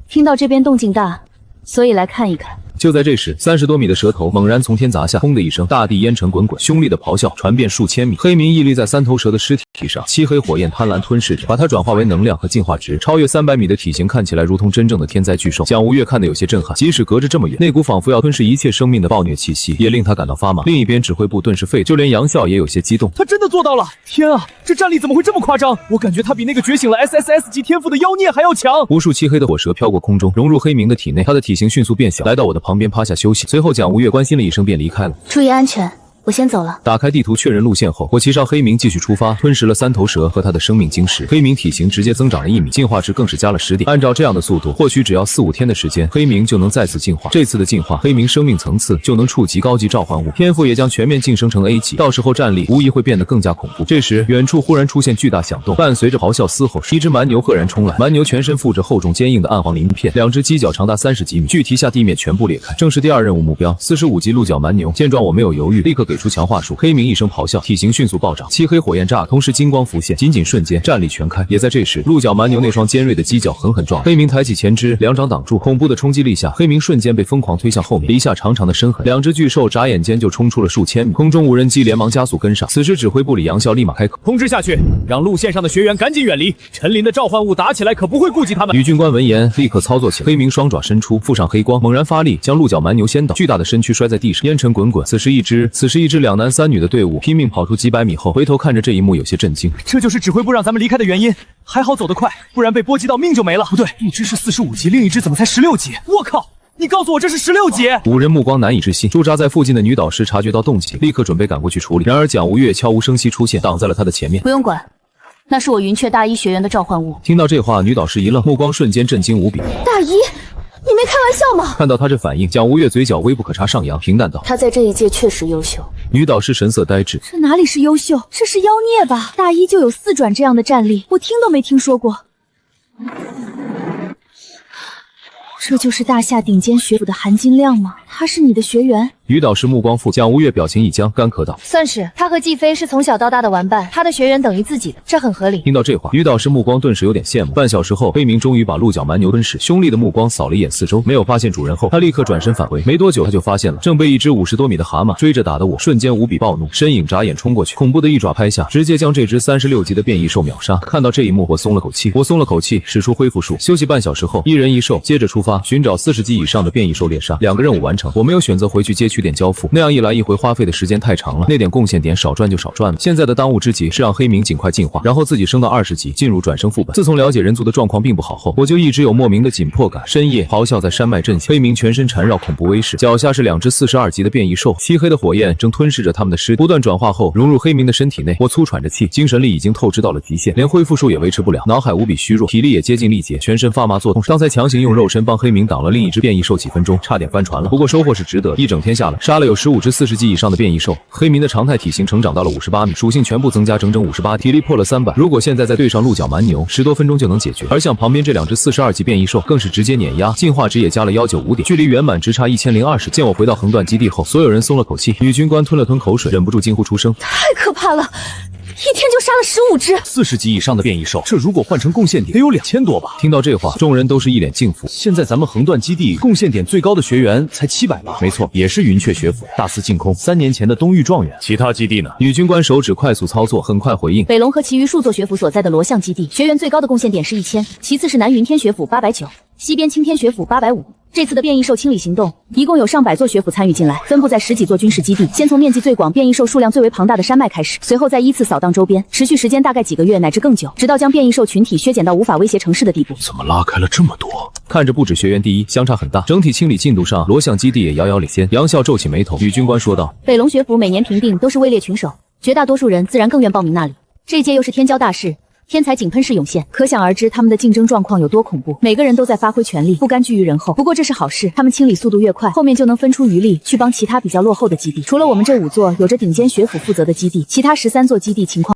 听到这边动静大，所以来看一看。就在这时，30多米的蛇头猛然从天砸下，轰的一声，大地烟尘滚滚，凶厉的咆哮传遍数千米。黑明屹立在3头蛇的尸体上，漆黑火焰贪婪吞噬着，把它转化为能量和进化值，超越300米的体型，看起来如同真正的天灾巨兽。蒋无月看得有些震撼，即使隔着这么远，那股仿佛要吞噬一切生命的暴虐气息也令他感到发麻。另一边指挥部顿时沸腾，就连杨笑也有些激动。他真的做到了！天啊，这战力怎么会这么夸张？我感觉他比那个觉醒了 SSS 级天赋的妖孽还要强。无数漆黑的火蛇飘过空中，融入黑明的体内，他的体型迅速变小，来到我的旁边趴下休息。随后蒋无月关心了一声便离开了。注意安全，我先走了。打开地图确认路线后，我骑上黑明继续出发，吞食了3头蛇和他的生命晶石。黑明体型直接增长了1米，进化值更是加了10点。按照这样的速度，或许只要4、5天的时间，黑明就能再次进化。这次的进化，黑明生命层次就能触及高级召唤物，天赋也将全面晋升成 A 级，到时候战力无疑会变得更加恐怖。这时，远处忽然出现巨大响动，伴随着咆哮嘶吼，一只蛮牛赫然冲来。蛮牛全身附着厚重坚硬的暗黄鳞片，2只犄角长达30几米，具体下地面全部裂开。正是第2任务目标45级鹿角蛮牛。见状我没有犹豫，立刻给出强化术。黑明一声咆哮，体型迅速暴涨，漆黑火焰炸，同时金光浮现，仅仅瞬间战力全开。也在这时，鹿角蛮牛那双尖锐的犄角狠狠撞，黑明抬起前肢，2掌挡住，恐怖的冲击力下，黑明瞬间被疯狂推向后面，留下长长的深痕。2只巨兽眨眼间就冲出了数千米，空中无人机连忙加速跟上。此时指挥部里杨笑立马开口通知下去，让路线上的学员赶紧远离，陈林的召唤物打起来可不会顾及他们。女军官闻言立刻操作起来，黑明双爪伸出，附上黑光，猛然发力，将鹿角蛮牛掀倒，巨大的身躯摔在地上，烟尘滚滚。此时一支2男3女的队伍拼命跑出几百米后，回头看着这一幕有些震惊。这就是指挥部让咱们离开的原因，还好走得快，不然被波及到命就没了。不对，一只是45级，另一只怎么才16级？我靠！你告诉我这是16级！5人目光难以置信，驻扎在附近的女导师察觉到动静，立刻准备赶过去处理。然而蒋无月悄无声息出现，挡在了他的前面。不用管，那是我云雀大一学员的召唤物。听到这话，女导师一愣，目光瞬间震惊无比。大一，你没开玩笑吗？看到他这反应，蒋无月嘴角微不可察上扬，平淡道：“他在这一届确实优秀。”女导师神色呆滞，这哪里是优秀，这是妖孽吧？大一就有4转这样的战力，我听都没听说过。这就是大夏顶尖学府的含金量吗？他是你的学员？女导师目光复，蒋无月表情一僵，干咳道：“算是，他和季飞是从小到大的玩伴，他的学员等于自己的，这很合理。”听到这话，女导师目光顿时有点羡慕。半小时后，黑明终于把鹿角蛮牛吞噬，凶厉的目光扫了一眼四周，没有发现主人后，他立刻转身返回。没多久，他就发现了正被一只50多米的蛤蟆追着打的我，瞬间无比暴怒，身影眨眼冲过去，恐怖的一爪拍下，直接将这只36级的变异兽秒杀。看到这一幕，我松了口气，使出恢复术，休息半小时后，一人一兽，接着出发，寻找40级以上的变异兽猎杀。2个任务完成。成，我没有选择回去街区点交付，那样一来一回花费的时间太长了，那点贡献点少赚就少赚了。现在的当务之急是让黑冥尽快进化，然后自己升到20级，进入转生副本。自从了解人族的状况并不好后，我就一直有莫名的紧迫感。深夜咆哮在山脉震响，黑冥全身缠绕恐怖威势，脚下是2只42级的变异兽，漆黑的火焰正吞噬着他们的尸体，不断转化后融入黑冥的身体内。我粗喘着气，精神力已经透支到了极限，连恢复术也维持不了，脑海无比虚弱，体力也接近力竭，全身发麻作痛。刚才强行用肉身帮黑冥挡了另一只变异兽几分钟，差点翻船了。不过收获是值得，一整天下来杀了有15只40级以上的变异兽，黑冥的常态体型成长到了58米，属性全部增加整整58，体力破了300。如果现在再对上鹿角蛮牛，10多分钟就能解决。而像旁边这2只42级变异兽更是直接碾压，进化值也加了195点，距离圆满只差1020。见我回到横断基地后，所有人松了口气，女军官吞了吞口水，忍不住惊呼出声：太可怕了！一天就杀了15只，40级以上的变异兽，这如果换成贡献点，得有2000多吧？听到这话，众人都是一脸敬服。现在咱们横断基地贡献点最高的学员才700吧？没错，也是云雀学府大肆净空3年前的东域状元。其他基地呢？女军官手指快速操作，很快回应：北龙和其余数座学府所在的罗象基地，学员最高的贡献点是1000，其次是南云天学府890，西边青天学府850。这次的变异兽清理行动，一共有上百座学府参与进来，分布在10几座军事基地。先从面积最广、变异兽数量最为庞大的山脉开始，随后再依次扫荡周边，持续时间大概几个月乃至更久，直到将变异兽群体削减到无法威胁城市的地步。怎么拉开了这么多？看着不止学员第一，相差很大，整体清理进度上，罗象基地也遥遥领先。杨笑皱起眉头，女军官说道：北龙学府每年评定都是位列群首，绝大多数人自然更愿报名那里。这届又是天骄大事。天才井喷式涌现，可想而知他们的竞争状况有多恐怖。每个人都在发挥全力，不甘居于人后。不过这是好事，他们清理速度越快，后面就能分出余力去帮其他比较落后的基地。除了我们这5座有着顶尖学府负责的基地，其他13座基地情况